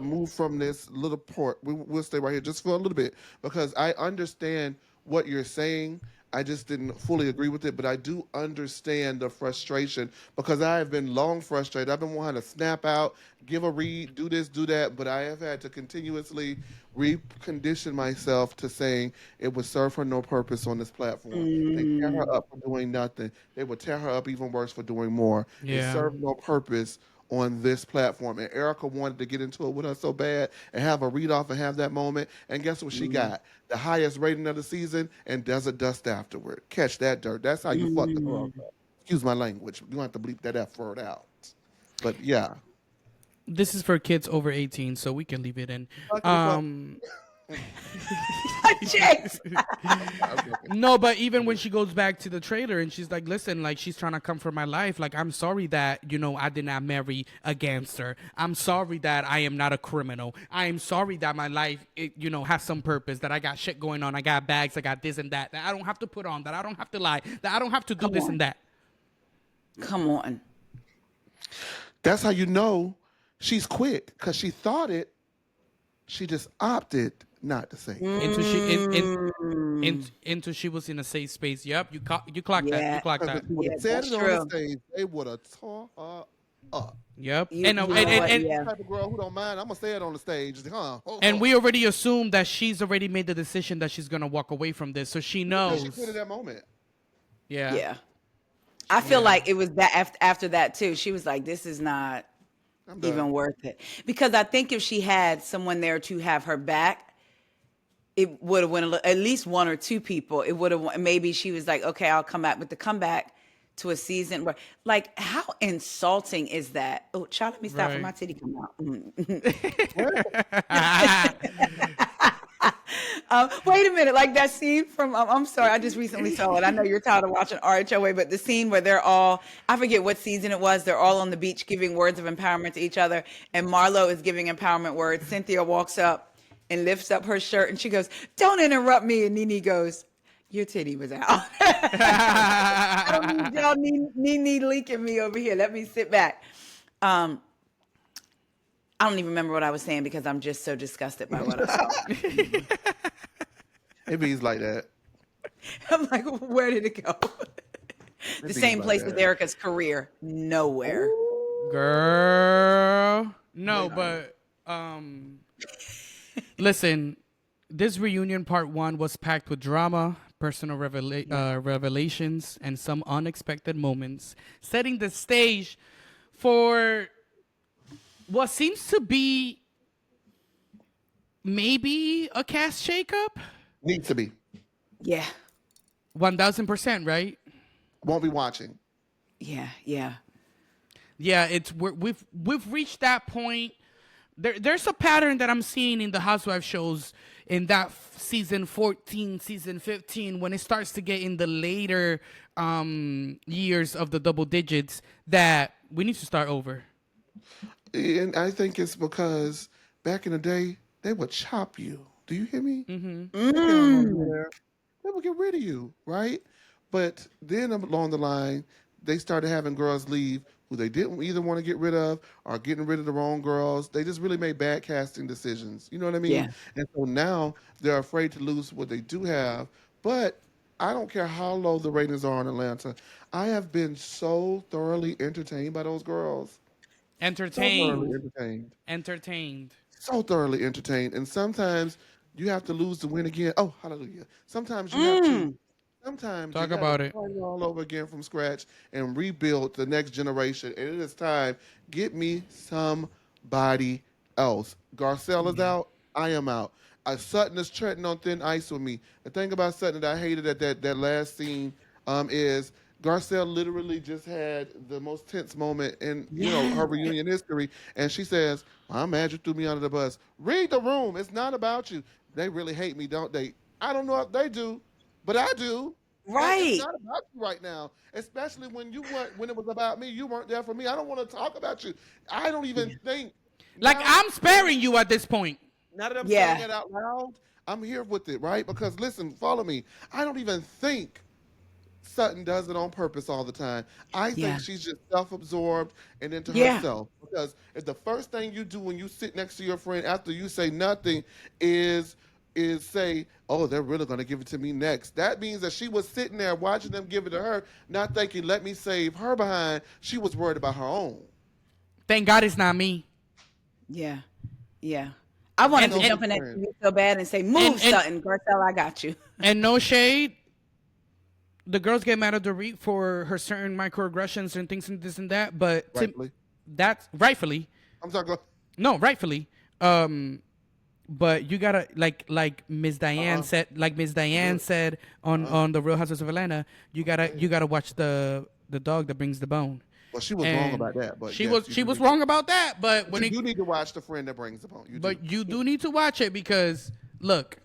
move from this little part, we'll stay right here just for a little bit, because I understand what you're saying. I just didn't fully agree with it, but I do understand the frustration, because I have been long frustrated. I've been wanting to snap out, give a read, do this, do that, but I have had to continuously recondition myself to saying it would serve her no purpose on this platform. They tear her up for doing nothing. They would tear her up even worse for doing more. Yeah. It served no purpose on this platform. And Erika wanted to get into it with her so bad and have a read off and have that moment. And guess what she got? The highest rating of the season and does a dust afterward. Catch that dirt. That's how you fuck the girl up. Excuse my language. You don't have to bleep that F word out. But yeah. This is for kids over 18, so we can leave it in. No, but even when she goes back to the trailer and she's like, listen, like, she's trying to come for my life. Like, I'm sorry that, I did not marry a gangster. I'm sorry that I am not a criminal. I am sorry that my life, has some purpose, that I got shit going on. I got bags. I got this and that I don't have to put on, that I don't have to lie, that I don't have to do this and that. Come on. That's how you know she's quick, because she thought it. She just opted not to say. Into she was in a safe space. Yep, you clocked that. You clocked that. If you would have said it on the stage, they would have tore her up. Yep. And type of girl who don't mind, I'm gonna say it on the stage. And we already assume that she's already made the decision that she's gonna walk away from this, so she knows. She quit at that moment. Yeah. Yeah. I feel like it was that after that too. She was like, "This is not even worth it," because I think if she had someone there to have her back, it would have went at least one or two people. It would have, maybe she was like, okay, I'll come back with the comeback to a season where, like, how insulting is that? Oh, child, let me stop for my titty come out. Wait a minute, like that scene from, I'm sorry, I just recently saw it. I know you're tired of watching RHOA, but the scene where they're all, I forget what season it was, they're all on the beach giving words of empowerment to each other, and Marlo is giving empowerment words. Cynthia walks up and lifts up her shirt, and she goes, "Don't interrupt me," and Nene goes, "Your titty was out." I don't need y'all Nene leaking me over here. Let me sit back. I don't even remember what I was saying because I'm just so disgusted by what I saw. It bees like that. I'm like, where did it go? The same place like as that. Erika's career. Nowhere. Girl. No, but listen, this reunion part 1 was packed with drama, personal revelations, and some unexpected moments, setting the stage for what seems to be maybe a cast shakeup. Needs to be. Yeah. 1000%, right? Won't be watching. Yeah. Yeah, we've reached that point. There's a pattern that I'm seeing in the Housewives shows in that season 14, season 15, when it starts to get in the later years of the double digits, that we need to start over. And I think it's because back in the day, they would chop you. Do you hear me? Mm-hmm. They would get rid of you, right? But then along the line, they started having girls leave who they didn't either want to get rid of or getting rid of the wrong girls. They just really made bad casting decisions. You know what I mean? Yeah. And so now they're afraid to lose what they do have. But I don't care how low the ratings are in Atlanta. I have been so thoroughly entertained by those girls. So thoroughly Entertained. So thoroughly entertained. And sometimes you have to lose to win again. Oh, hallelujah. Sometimes you have to. Sometimes Talk you gotta about it. start all over again from scratch and rebuild the next generation. And it is time. Get me somebody else. Garcelle is out. I am out. Sutton is treading on thin ice with me. The thing about Sutton that I hated at that last scene is Garcelle literally just had the most tense moment in her reunion history, and she says, "I'm mad you threw me under the bus." Read the room. It's not about you. They really hate me, don't they? I don't know if they do, but I do. Right. It's not about you right now, especially when when it was about me. You weren't there for me. I don't want to talk about you. I don't even think. Like, I'm sparing you at this point. Now that I'm saying it out loud, I'm here with it, right? Because listen, follow me. I don't even think Sutton does it on purpose all the time. I think she's just self-absorbed and into herself. Because if the first thing you do when you sit next to your friend after you say nothing is say, "Oh, they're really going to give it to me next," that means that she was sitting there watching them give it to her, not thinking, "Let me save her behind." She was worried about her own. Thank God it's not me. Yeah. I want to jump in that TV so bad and say, "Move, Sutton. Garcelle, I got you." And no shade. The girls get mad at Dorit for her certain microaggressions and things and this and that, but Rightfully. That's rightfully. I'm sorry. No, rightfully. But you gotta like Ms. Diane said on the Real Housewives of Atlanta. You gotta watch the dog that brings the bone. Well, she was wrong about that, but she was wrong about that. But when you need to watch The Friend That Brings the Bone. You do need to watch it because look,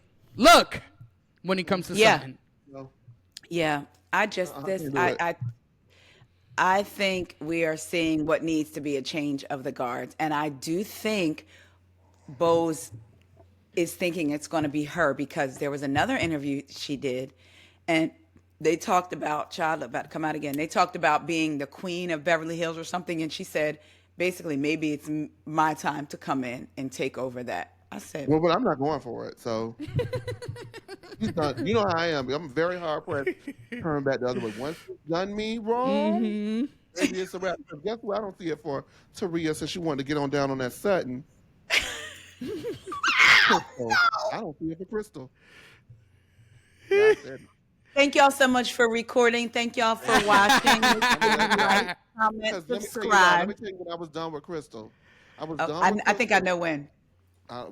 when it comes to something. Yeah, I think we are seeing what needs to be a change of the guards, and I do think Bose is thinking it's going to be her because there was another interview she did, and they talked about Child about to come out again. They talked about being the queen of Beverly Hills or something, and she said basically maybe it's my time to come in and take over that. I said, well, but I'm not going for it. So, you know how I am. I'm very hard pressed to turn back the other way. Once you've done me wrong, maybe it's a wrap. Guess what? I don't see it for Taria since she wanted to get on down on that Sutton. Crystal. I don't see it for Crystal. Thank y'all so much for recording. Thank y'all for watching. Like, comment, subscribe. Let me tell you when I was done with Crystal. I was done. I think I know when.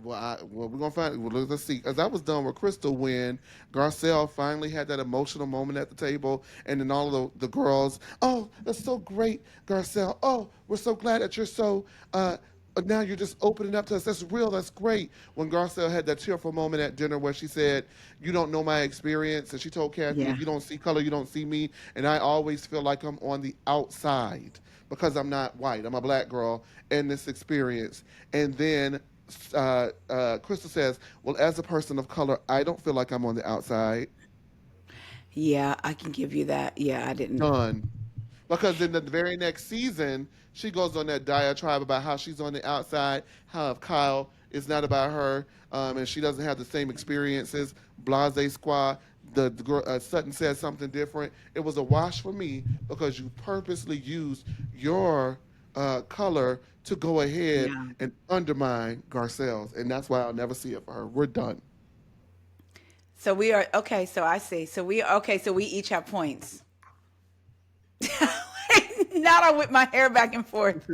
Well, we're gonna find. Well, let's see. As I was done with Crystal when Garcelle finally had that emotional moment at the table, and then all of the girls, "Oh, that's so great, Garcelle. Oh, we're so glad that you're so Now you're just opening up to us. That's real. That's great. When Garcelle had that tearful moment at dinner where she said, "You don't know my experience," and she told Kathy, Yeah. "If you don't see color, you don't see me." And I always feel like I'm on the outside because I'm not white. I'm a black girl in this experience. And then Crystal says, "Well, as a person of color, I don't feel like I'm on the outside." Yeah, I can give you that. Yeah, I didn't. Done. Because in the very next season, she goes on that diatribe about how she's on the outside, how if Kyle is not about her, and she doesn't have the same experiences. Blase Squad. The girl Sutton said something different. It was a wash for me because you purposely used your color to go ahead Yeah. and undermine Garcelle's, and that's why I'll never see it for her. We're done. So we are okay. So I see. So we okay. So we each have points. Now I whip my hair back and forth.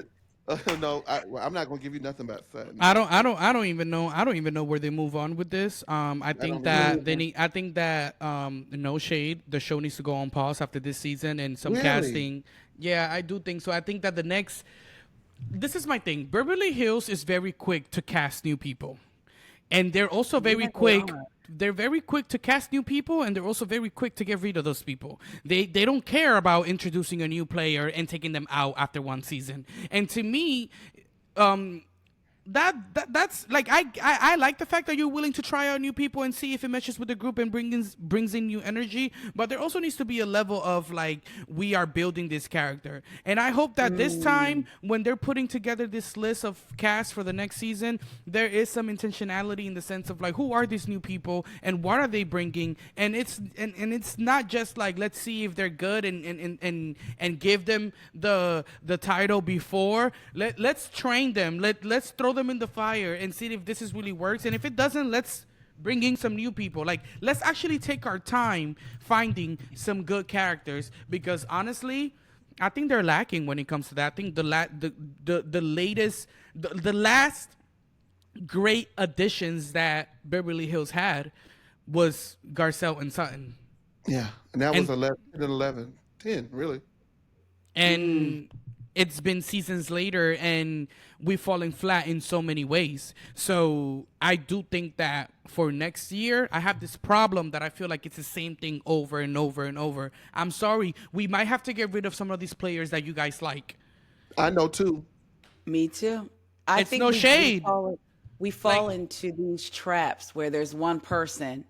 No, I'm not gonna give you nothing about Sutton. I don't even know. I don't even know where they move on with this. I think don't that either. they need. I think that no shade. The show needs to go on pause after this season and some Really? casting. Yeah, I do think so. I think that the next. This is my thing. Beverly Hills is very quick to cast new people, and they're also very Yeah, they quick. are. They're very quick to cast new people, and they're also very quick to get rid of those people. They don't care about introducing a new player and taking them out after one season. And to me, that's like I like the fact that you're willing to try out new people and see if it meshes with the group and brings in new energy. But there also needs to be a level of like we are building this character, and I hope that this time when they're putting together this list of cast for the next season, there is some intentionality in the sense of like who are these new people and what are they bringing, and it's not just like let's see if they're good and give them the title before. Let's train them. Let's throw them in the fire and see if this is really works. And if it doesn't, let's bring in some new people. Like let's actually take our time finding some good characters because honestly, I think they're lacking when it comes to that. I think the last great additions that Beverly Hills had was Garcelle and Sutton. Yeah, and that was And- 11 and 11, 10, really. And it's been seasons later and we've fallen flat in so many ways. So I do think that for next year, I have this problem that I feel like it's the same thing over and over and over. I'm sorry. We might have to get rid of some of these players that you guys like. I know too. Me too. I It's think no shade. We fall Like- into these traps where there's one person,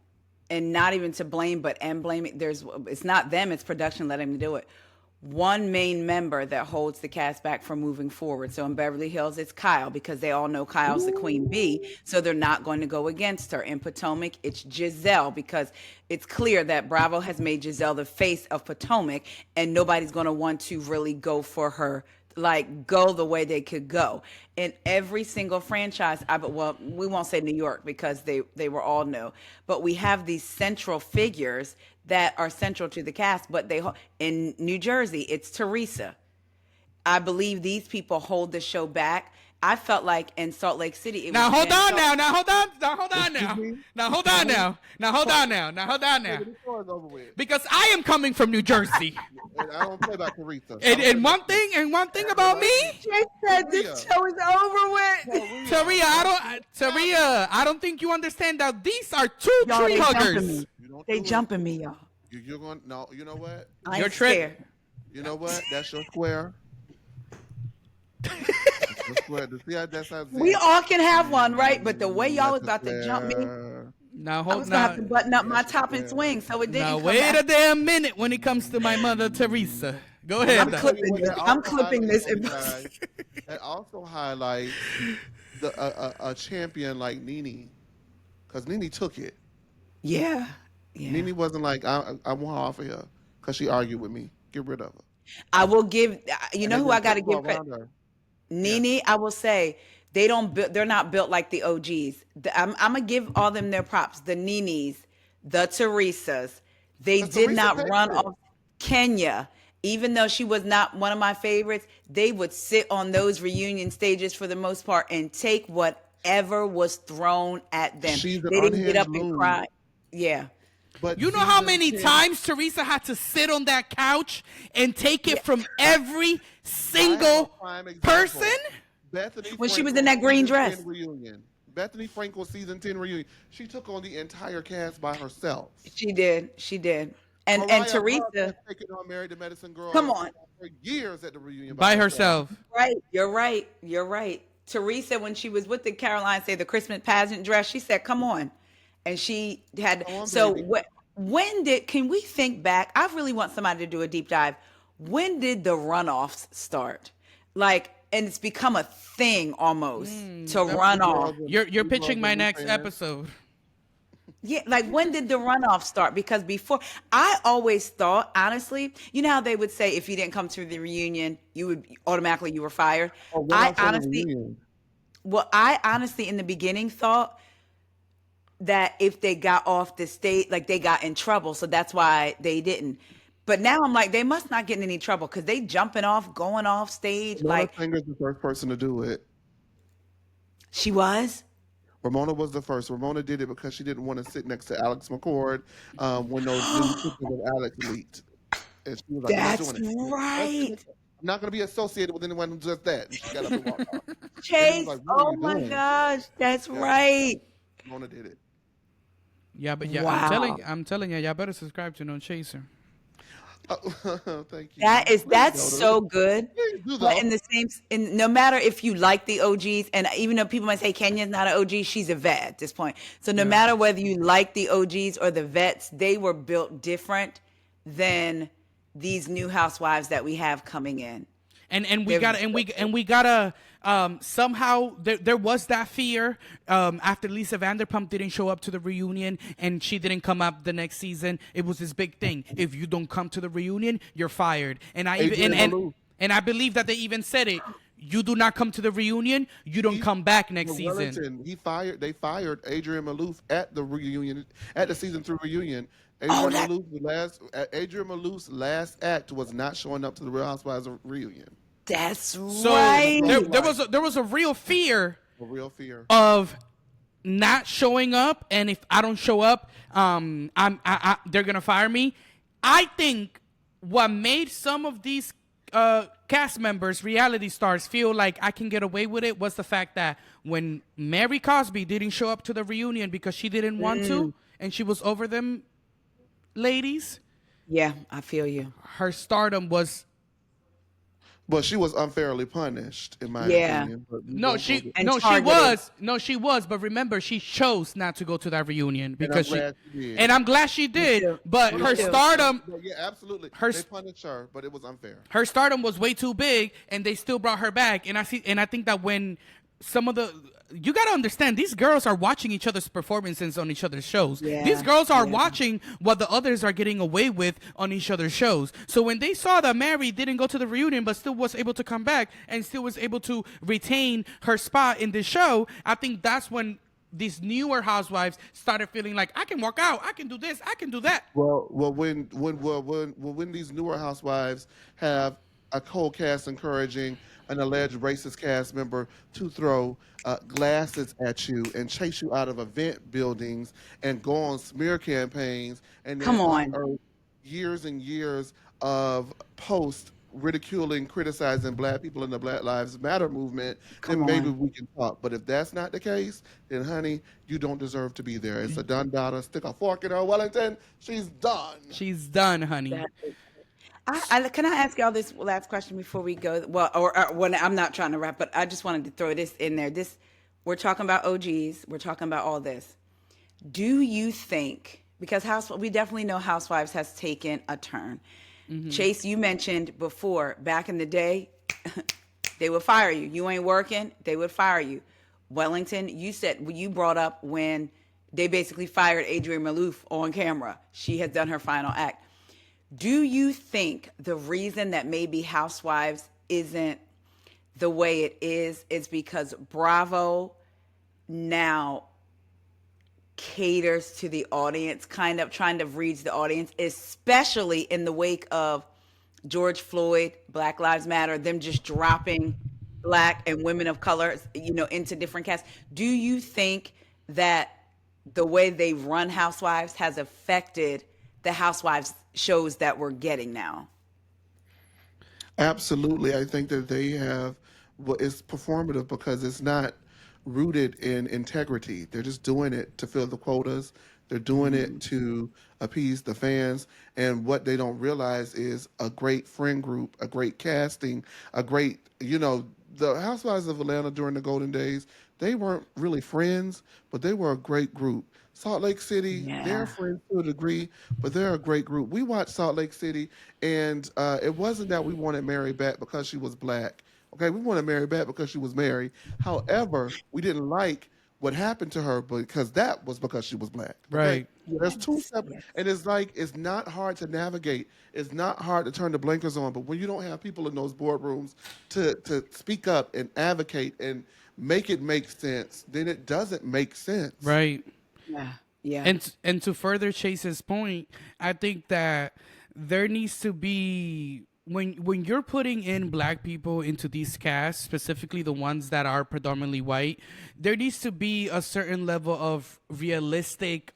and not even to blame, but and blaming. It's not them. It's production letting them do it. One main member that holds the cast back from moving forward. So in Beverly Hills, it's Kyle because they all know Kyle's the queen bee, so they're not going to go against her. In Potomac, it's Giselle because it's clear that Bravo has made Giselle the face of Potomac, and nobody's going to want to really go for her, like go the way they could go. In every single franchise, well, we won't say New York because they were all new, but we have these central figures that are central to the cast, but in New Jersey, it's Teresa. I believe these people hold the show back. I felt like in Salt Lake City. Now hold on now. Now hold on. Now hold on now. Now hold on now. Now hold on now. Now hold on now. The show is over with. Because I am coming from New Jersey. And I don't play about Teresa. And one thing about me, Jay said this show is over with. Taria, I don't think you understand that these are two Y'all, tree they jumping huggers. me. You don't They do it. jumping me, y'all. You're going no. You know what? I Your ain't trick. scared. You know what? That's your square. See how that's how We all can have one, right? But the way y'all was about to jump me, Now I hold was gonna have to now. button up my top and swing, so it didn't. Now come wait back. a damn minute when it comes to my mother Teresa. Go ahead. I'm now. clipping this. I'm clipping this. That also highlights a champion like Nene, because Nene took it. Yeah, yeah. Nene wasn't like I want her off of here because she argued with me. Get rid of her. I will give. You know And who then I got to people give credit? around her. Nene, I will say they're not built like the OGs. I'm gonna give all them their props. The Nenes, the Teresas, they Because did Teresa not paid run for it. off. Kenya, even though she was not one of my favorites, they would sit on those reunion stages for the most part and take whatever was thrown at them. She's an They didn't get up unhinged and loon. cry. Yeah. But You know how season many 10 times Teresa had to sit on that couch and take it from every I have a single prime example. person? Bethany When she was Frankel in that green season dress. 10 reunion. Bethany Frankel season 10 reunion. She took on the entire cast by herself. She did. She did. And Mariah Huff has Teresa, taken on Married to Medicine come Girls on. for years at the reunion by By herself. herself. Right. You're right. You're right. Teresa, when she was with the Caroline, say the Christmas pageant dress, she said, "Come on," and she had. Come on, So baby. when did? Can we think back? I really want somebody to do a deep dive. When did the runoffs start? Like, and it's become a thing almost to run off. You're pitching my next fan. episode. Yeah, like when did the runoff start? Because before, I always thought, honestly, you know how they would say if you didn't come to the reunion, you would automatically you were fired. Oh, what I else on the honestly, reunion? well, I honestly in the beginning thought that if they got off the stage, like they got in trouble, so that's why they didn't. But now I'm like, they must not get in any trouble because they jumping off, going off stage. Ramona Like Singer's the first person to do it. she was. Ramona was the first. Ramona did it because she didn't want to sit next to Alex McCord when those new pictures of Alex leaked. And she was like, That's I'm not doing it. right. I'm not going to be associated with anyone who does that. And she got up and walked off. And he Chase. was like, what are Oh you my doing? gosh, that's Yeah. right. Ramona did it. Yeah, but yeah, Wow. I'm telling you, y'all better subscribe to No Chaser. Thank you. That's Please, so good. Please do But though. in the same, in no matter if you like the OGs, and even though people might say Kenya's not an OG, she's a vet at this point. So no matter whether you like the OGs or the vets, they were built different than these new housewives that we have coming in. And we They're- gotta somehow there was that fear after Lisa Vanderpump didn't show up to the reunion and she didn't come up the next season. It was this big thing. If you don't come to the reunion, you're fired. And I even and I believe that they even said it. You do not come to the reunion, you don't come back next season. Wellington, they fired Adrian Malouf at the reunion, at the season 3 reunion. Adrian Malouf's last act was not showing up to the Real Housewives reunion. That's So right. there was a real fear A real fear. of not showing up, and if I don't show up, they're gonna fire me. I think what made some of these cast members, reality stars, feel like I can get away with it was the fact that when Mary Cosby didn't show up to the reunion because she didn't want to, and she was over them ladies, Yeah, I feel you. her stardom was But she was unfairly punished, in my Yeah. opinion. But And targeted. she was, but remember, she chose not to go to that reunion because glad she did. and I'm glad she did, too. but Me her too. stardom, Yeah, absolutely. Her- They punished her, but it was unfair. her stardom was way too big, and they still brought her back. And I think that when some of the, you got to understand, these girls are watching each other's performances on each other's shows. Yeah, These girls are yeah. watching what the others are getting away with on each other's shows. So when they saw that Mary didn't go to the reunion but still was able to come back and still was able to retain her spot in this show, I think that's when these newer housewives started feeling like, I can walk out, I can do this, I can do that. When these newer housewives have a co-cast encouraging an alleged racist cast member to throw glasses at you and chase you out of event buildings and go on smear campaigns and Come on. unearth years and years of posts ridiculing, criticizing Black people in the Black Lives Matter movement, Come then maybe on. we can talk. But if that's not the case, then honey, you don't deserve to be there. It's a done daughter. Stick a fork in her, Wellington. She's done. She's done, honey. Can I ask y'all this last question before we go? Well, or when I'm not trying to wrap, but I just wanted to throw this in there. We're talking about OGs. We're talking about all this. Do you think, because we definitely know Housewives has taken a turn. Chase, you mentioned before, back in the day, they would fire you. You ain't working, they would fire you. Wellington, you brought up when they basically fired Adrienne Maloof on camera. She has done her final act. Do you think the reason that maybe Housewives isn't the way it is because Bravo now caters to the audience, kind of trying to reach the audience, especially in the wake of George Floyd, Black Lives Matter, them just dropping Black and women of color, into different casts. Do you think that the way they run Housewives has affected the Housewives shows that we're getting now? Absolutely. I think that they have well, it's performative because it's not rooted in integrity. They're just doing it to fill the quotas. They're doing it to appease the fans. And what they don't realize is a great friend group, a great casting, a great, the Housewives of Atlanta during the golden days, they weren't really friends, but they were a great group. Salt Lake City, they're Yeah. friends to a degree, but they're a great group. We watched Salt Lake City, and it wasn't that we wanted Mary back because she was black. Okay, we wanted Mary back because she was Mary. However, we didn't like what happened to her because that was because she was black. Okay, Right. there's two Yes. separate, Yes. and it's like it's not hard to navigate. It's not hard to turn the blinkers on, but when you don't have people in those boardrooms to speak up and advocate and make it make sense, then it doesn't make sense. Right. Yeah. Yeah. And to further Chase's point, I think that there needs to be when you're putting in black people into these casts, specifically the ones that are predominantly white, there needs to be a certain level of realistic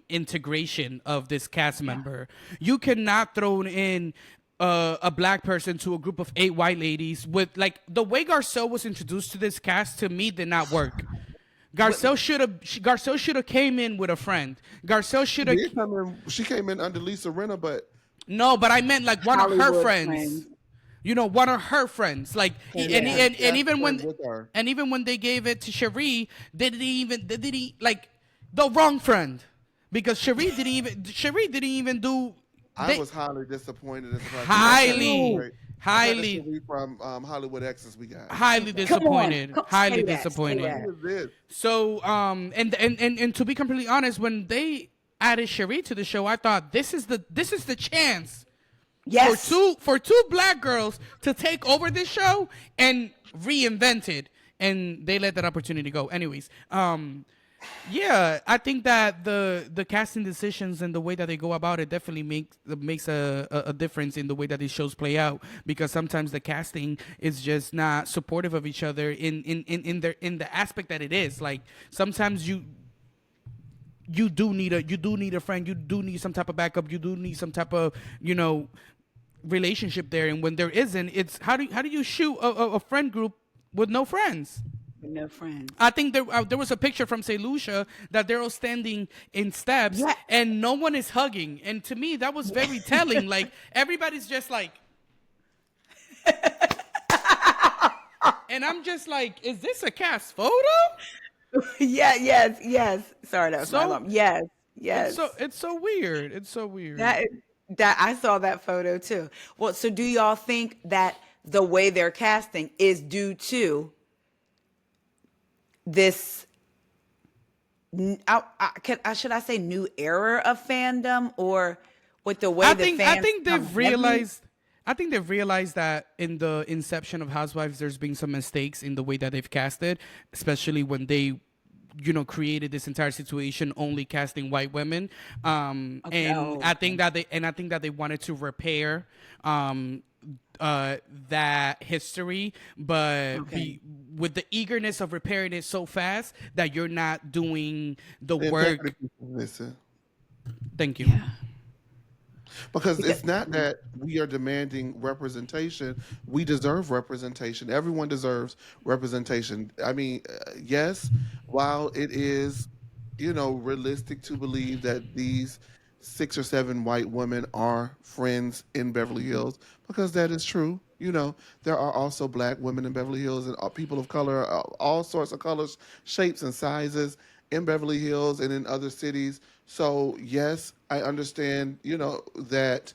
integration of this cast member. You cannot throw in a black person to a group of 8 white ladies with like the way Garcelle was introduced to this cast to me did not work. Garcelle should have came in with a friend. Garcelle should have She came in under Lisa Rinna, but no, but I meant like one of her Hollywood friends. friends. You know, one of her friends. Like and even when with her. and even when they gave it to Cherie, they didn't like the wrong friend because Cherie didn't even do. I was highly disappointed as a person. Highly, highly, Cherie from Hollywood Exes we got. highly disappointed. Come- Highly say that, say disappointed. that. Who is this? So and to be completely honest, when they added Cherie to the show, I thought this is the chance Yes. for two black girls to take over this show and reinvent it, and they let that opportunity go. Anyways, yeah, I think that the casting decisions and the way that they go about it definitely makes a difference in the way that these shows play out, because sometimes the casting is just not supportive of each other in the aspect that it is. Like sometimes you do need a friend, you do need some type of backup, you do need some type of relationship there, and when there isn't, it's how do you shoot a friend group with no friends? With no friends. I think there was a picture from St. Lucia that they're all standing in steps and no one is hugging, and to me that was very telling. Like everybody's just like and I'm just like, is this a cast photo? Yeah. Yes. Sorry, that was my alarm. Yes. It's so weird. It's so weird. That I saw that photo too. Well, so do y'all think that the way they're casting is due to this? Should I say new era of fandom, or with the way I the think fans they've realized. I think they've realized that in the inception of Housewives, there's been some mistakes in the way that they've casted, especially when they, created this entire situation only casting white women. I think that they wanted to repair that history, but with the eagerness of repairing it so fast that you're not doing the work. Listen. Thank you. Yeah. Because it's not that we are demanding representation. We deserve representation. Everyone deserves representation. I mean, yes, while it is, realistic to believe that these 6 or 7 white women are friends in Beverly Hills, because that is true. There are also black women in Beverly Hills and people of color, all sorts of colors, shapes, and sizes in Beverly Hills and in other cities. So yes, I understand, that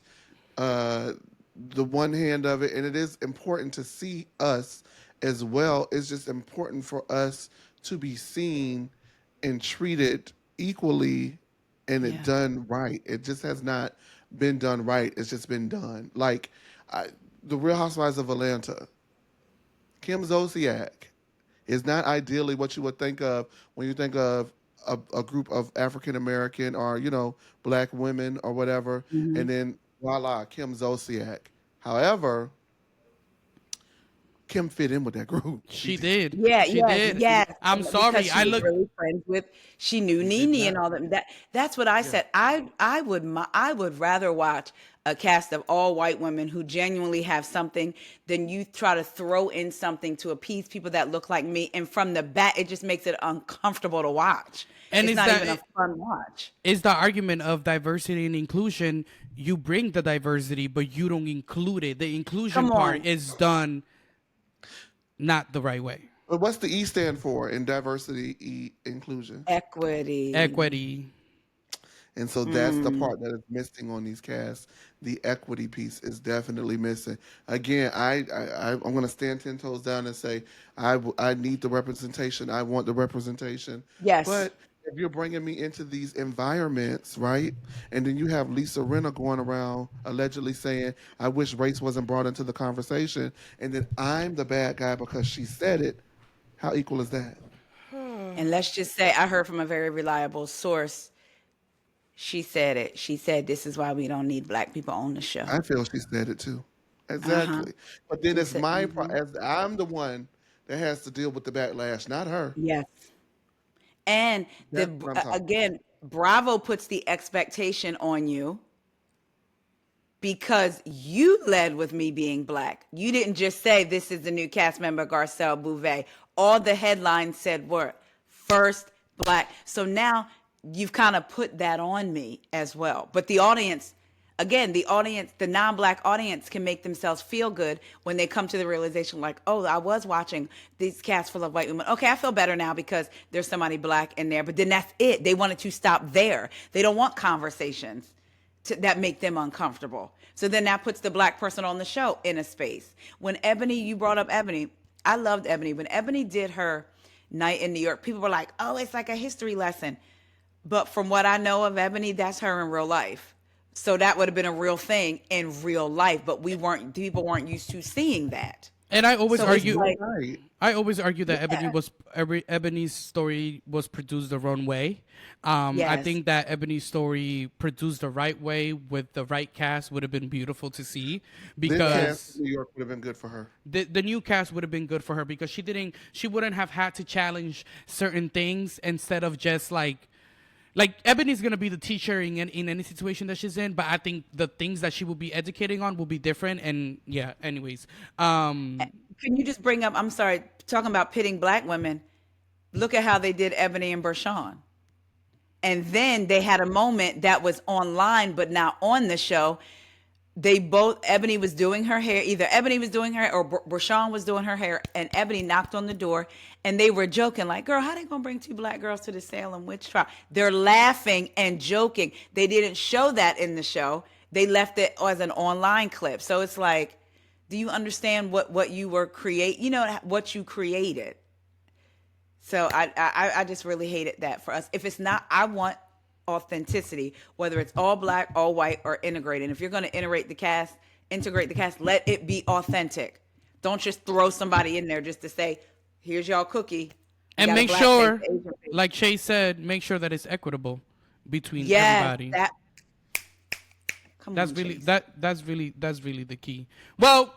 the one hand of it, and it is important to see us as well. It's just important for us to be seen and treated equally, and it done right. It just has not been done right. It's just been done. Like the Real Housewives of Atlanta, Kim Zolciak is not ideally what you would think of when you think of a group of African American or black women or whatever, and then voila, Kim Zolciak. However, Kim fit in with that group. She did. Yeah, She did. yes. I'm Because sorry. she I was look. really friends with. She knew Nene and all them. That's what I said. I would rather watch a cast of all white women who genuinely have something, then you try to throw in something to appease people that look like me. And from the back, it just makes it uncomfortable to watch. And It's not even a fun watch. Is the argument of diversity and inclusion, you bring the diversity, but you don't include it. The inclusion part is done not the right way. But what's the E stand for in inclusion? Equity. And so that's the part that is missing on these casts. The equity piece is definitely missing. Again, I'm going to stand 10 toes down and say I need the representation. I want the representation. Yes. But if you're bringing me into these environments, right, and then you have Lisa Rinna going around allegedly saying, I wish race wasn't brought into the conversation, and then I'm the bad guy because she said it, how equal is that? And let's just say I heard from a very reliable source. She said it. She said, this is why we don't need black people on the show. I feel she said it too. Exactly. But then it's my as I'm the one that has to deal with the backlash, not her. Yes. And again, Bravo puts the expectation on you because you led with me being black. You didn't just say this is the new cast member, Garcelle Bouvet. All the headlines said were first black. So now you've kind of put that on me as well. But the audience, again, the non-black audience can make themselves feel good when they come to the realization like, oh, I was watching these casts full of white women. Okay, I feel better now because there's somebody black in there. But then that's it. They wanted to stop there. They don't want conversations that make them uncomfortable. So then that puts the black person on the show in a space. When Ebony, you brought up Ebony. I loved Ebony. When Ebony did her night in New York, people were like, oh, it's like a history lesson. But from what I know of Ebony, that's her in real life. So that would have been a real thing in real life, but people weren't used to seeing that. And I always argue, Right. that Ebony's story was produced the wrong way. I think that Ebony's story produced the right way with the right cast would have been beautiful to see, because New York would have been good for her. The new cast would have been good for her because she wouldn't have had to challenge certain things instead of just like Ebony's gonna be the teacher in any situation that she's in, but I think the things that she will be educating on will be different. And yeah, anyways, can you just bring up? I'm sorry, talking about pitting black women. Look at how they did Ebony and Bershawn, and then they had a moment that was online but not on the show. Ebony was doing her hair, either Ebony was doing her hair or Bershawn was doing her hair, and Ebony knocked on the door and they were joking like, girl, how they gonna bring two black girls to the Salem witch trial? They're laughing and joking. They didn't show that in the show. They left it as an online clip. So it's like, do you understand what you were what you created? So I just really hated that for us. If it's not, I want authenticity, whether it's all black, all white, or integrated. And if you're going to integrate the cast, let it be authentic. Don't just throw somebody in there just to say, here's y'all cookie. And make sure, like Shay said, make sure that it's equitable between everybody. That's really the key. Well,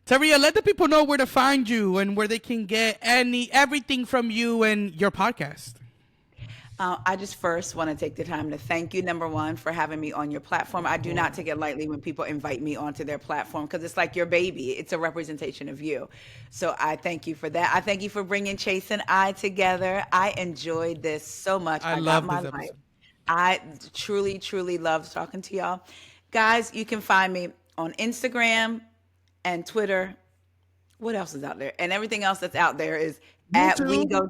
Taria, let the people know where to find you and where they can get everything from you and your podcast. I just first want to take the time to thank you, number one, for having me on your platform. I do not take it lightly when people invite me onto their platform because it's like your baby. It's a representation of you. So I thank you for that. I thank you for bringing Chase and I together. I enjoyed this so much. I love this episode. I truly, truly love talking to y'all. Guys, you can find me on Instagram and Twitter. What else is out there? And everything else that's out there is at We Go.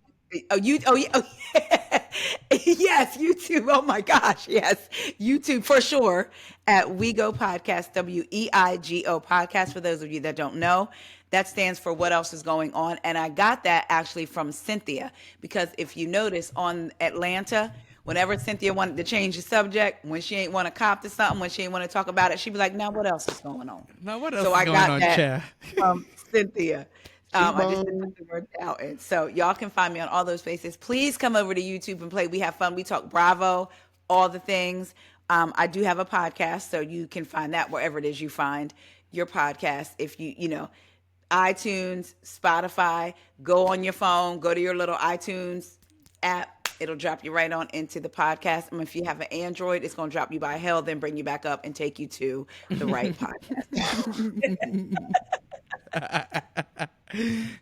Yes, YouTube. Oh my gosh, yes, YouTube for sure. At We Go Podcast, WEIGO Podcast. For those of you that don't know, that stands for What Else Is Going On. And I got that actually from Cynthia, because if you notice on Atlanta, whenever Cynthia wanted to change the subject, when she ain't want to cop to something, when she ain't want to talk about it, she'd be like, "Now what else is going on?" Now what else is going on, Chair? From Cynthia. I just didn't put the word out. And so y'all can find me on all those places. Please come over to YouTube and play. We have fun. We talk Bravo, all the things. I do have a podcast, so you can find that wherever it is you find your podcast. If you iTunes, Spotify, go on your phone, go to your little iTunes app, It'll drop you right on into the podcast. And if you have an Android, it's going to drop you by hell, then bring you back up and take you to the right podcast.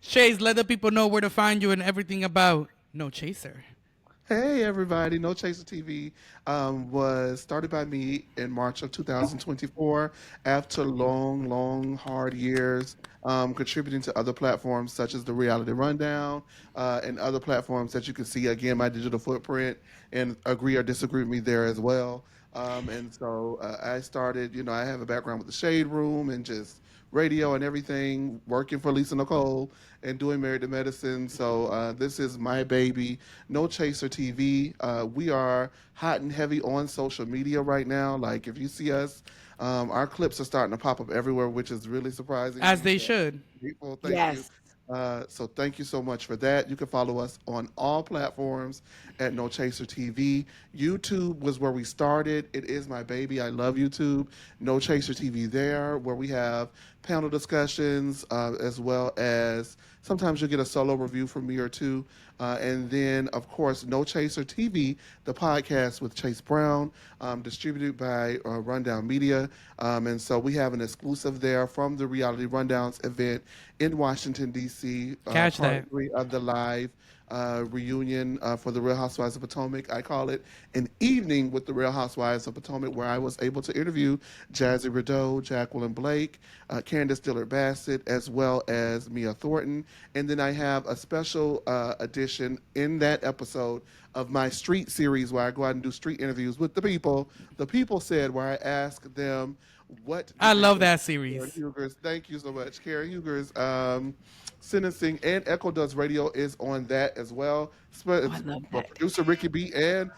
Shays, let the people know where to find you and everything about No Chaser. Hey everybody, No Chaser TV was started by me in March of 2024 after long, hard years contributing to other platforms such as the Reality Rundown and other platforms that you can see, again, my digital footprint, and agree or disagree with me there as well. And so I started, I have a background with the Shade Room and just radio and everything, working for Lisa Nicole and doing Married to Medicine. So this is my baby, No Chaser TV. We are hot and heavy on social media right now. Like if you see us, our clips are starting to pop up everywhere, which is really surprising. As they should. People, thank Yes. you. So thank you so much for that. You can follow us on all platforms at No Chaser TV. YouTube was where we started. It is my baby. I love YouTube. No Chaser TV there, where we have panel discussions as well as sometimes you'll get a solo review from me or two. And then, of course, No Chaser TV, the podcast with Chase Brown, distributed by Rundown Media. And so we have an exclusive there from the Reality Rundowns event in Washington, D.C. Catch part that. 3 of the live reunion for the Real Housewives of Potomac. I call it an evening with the Real Housewives of Potomac, where I was able to interview Jazzy Rideau, Jacqueline Blake, Candace Dillard-Bassett, as well as Mia Thornton. And then I have a special edition in that episode of my street series where I go out and do street interviews with the people. The people said, where I ask them what... I love that series. Karen Hugers, thank you so much. Karen Hugers, sentencing, and Echo Does Radio is on that as well. I love that. Producer Ricky B and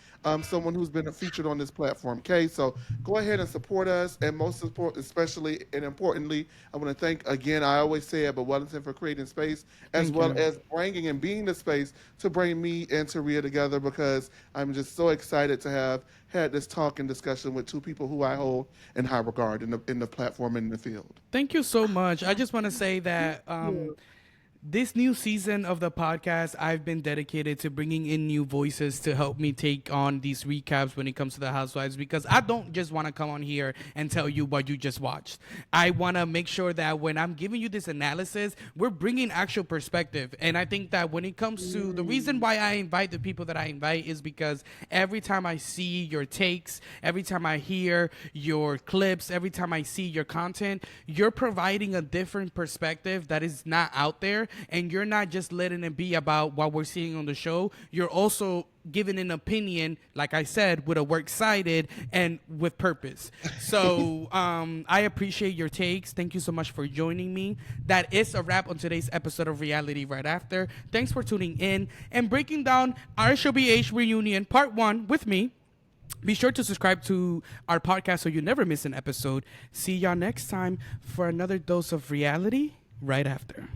someone who's been featured on this platform, Kay. So go ahead and support us, and most important, especially and importantly, I want to thank again. I always say it, but Wellington for creating space as Thank well you. as bringing and being the space to bring me and Taria together, because I'm just so excited to have had this talk and discussion with two people who I hold in high regard in the platform and in the field. Thank you so much. I just want to say that this new season of the podcast, I've been dedicated to bringing in new voices to help me take on these recaps when it comes to the Housewives, because I don't just want to come on here and tell you what you just watched. I want to make sure that when I'm giving you this analysis, we're bringing actual perspective. And I think that when it comes to the reason why I invite the people that I invite is because every time I see your takes, every time I hear your clips, every time I see your content, you're providing a different perspective that is not out there. And you're not just letting it be about what we're seeing on the show. You're also giving an opinion, like I said, with a works cited and with purpose. So I appreciate your takes. Thank you so much for joining me. That is a wrap on today's episode of Reality Right After. Thanks for tuning in and breaking down RHOBH Reunion Part 1 with me. Be sure to subscribe to our podcast so you never miss an episode. See y'all next time for another dose of Reality Right After.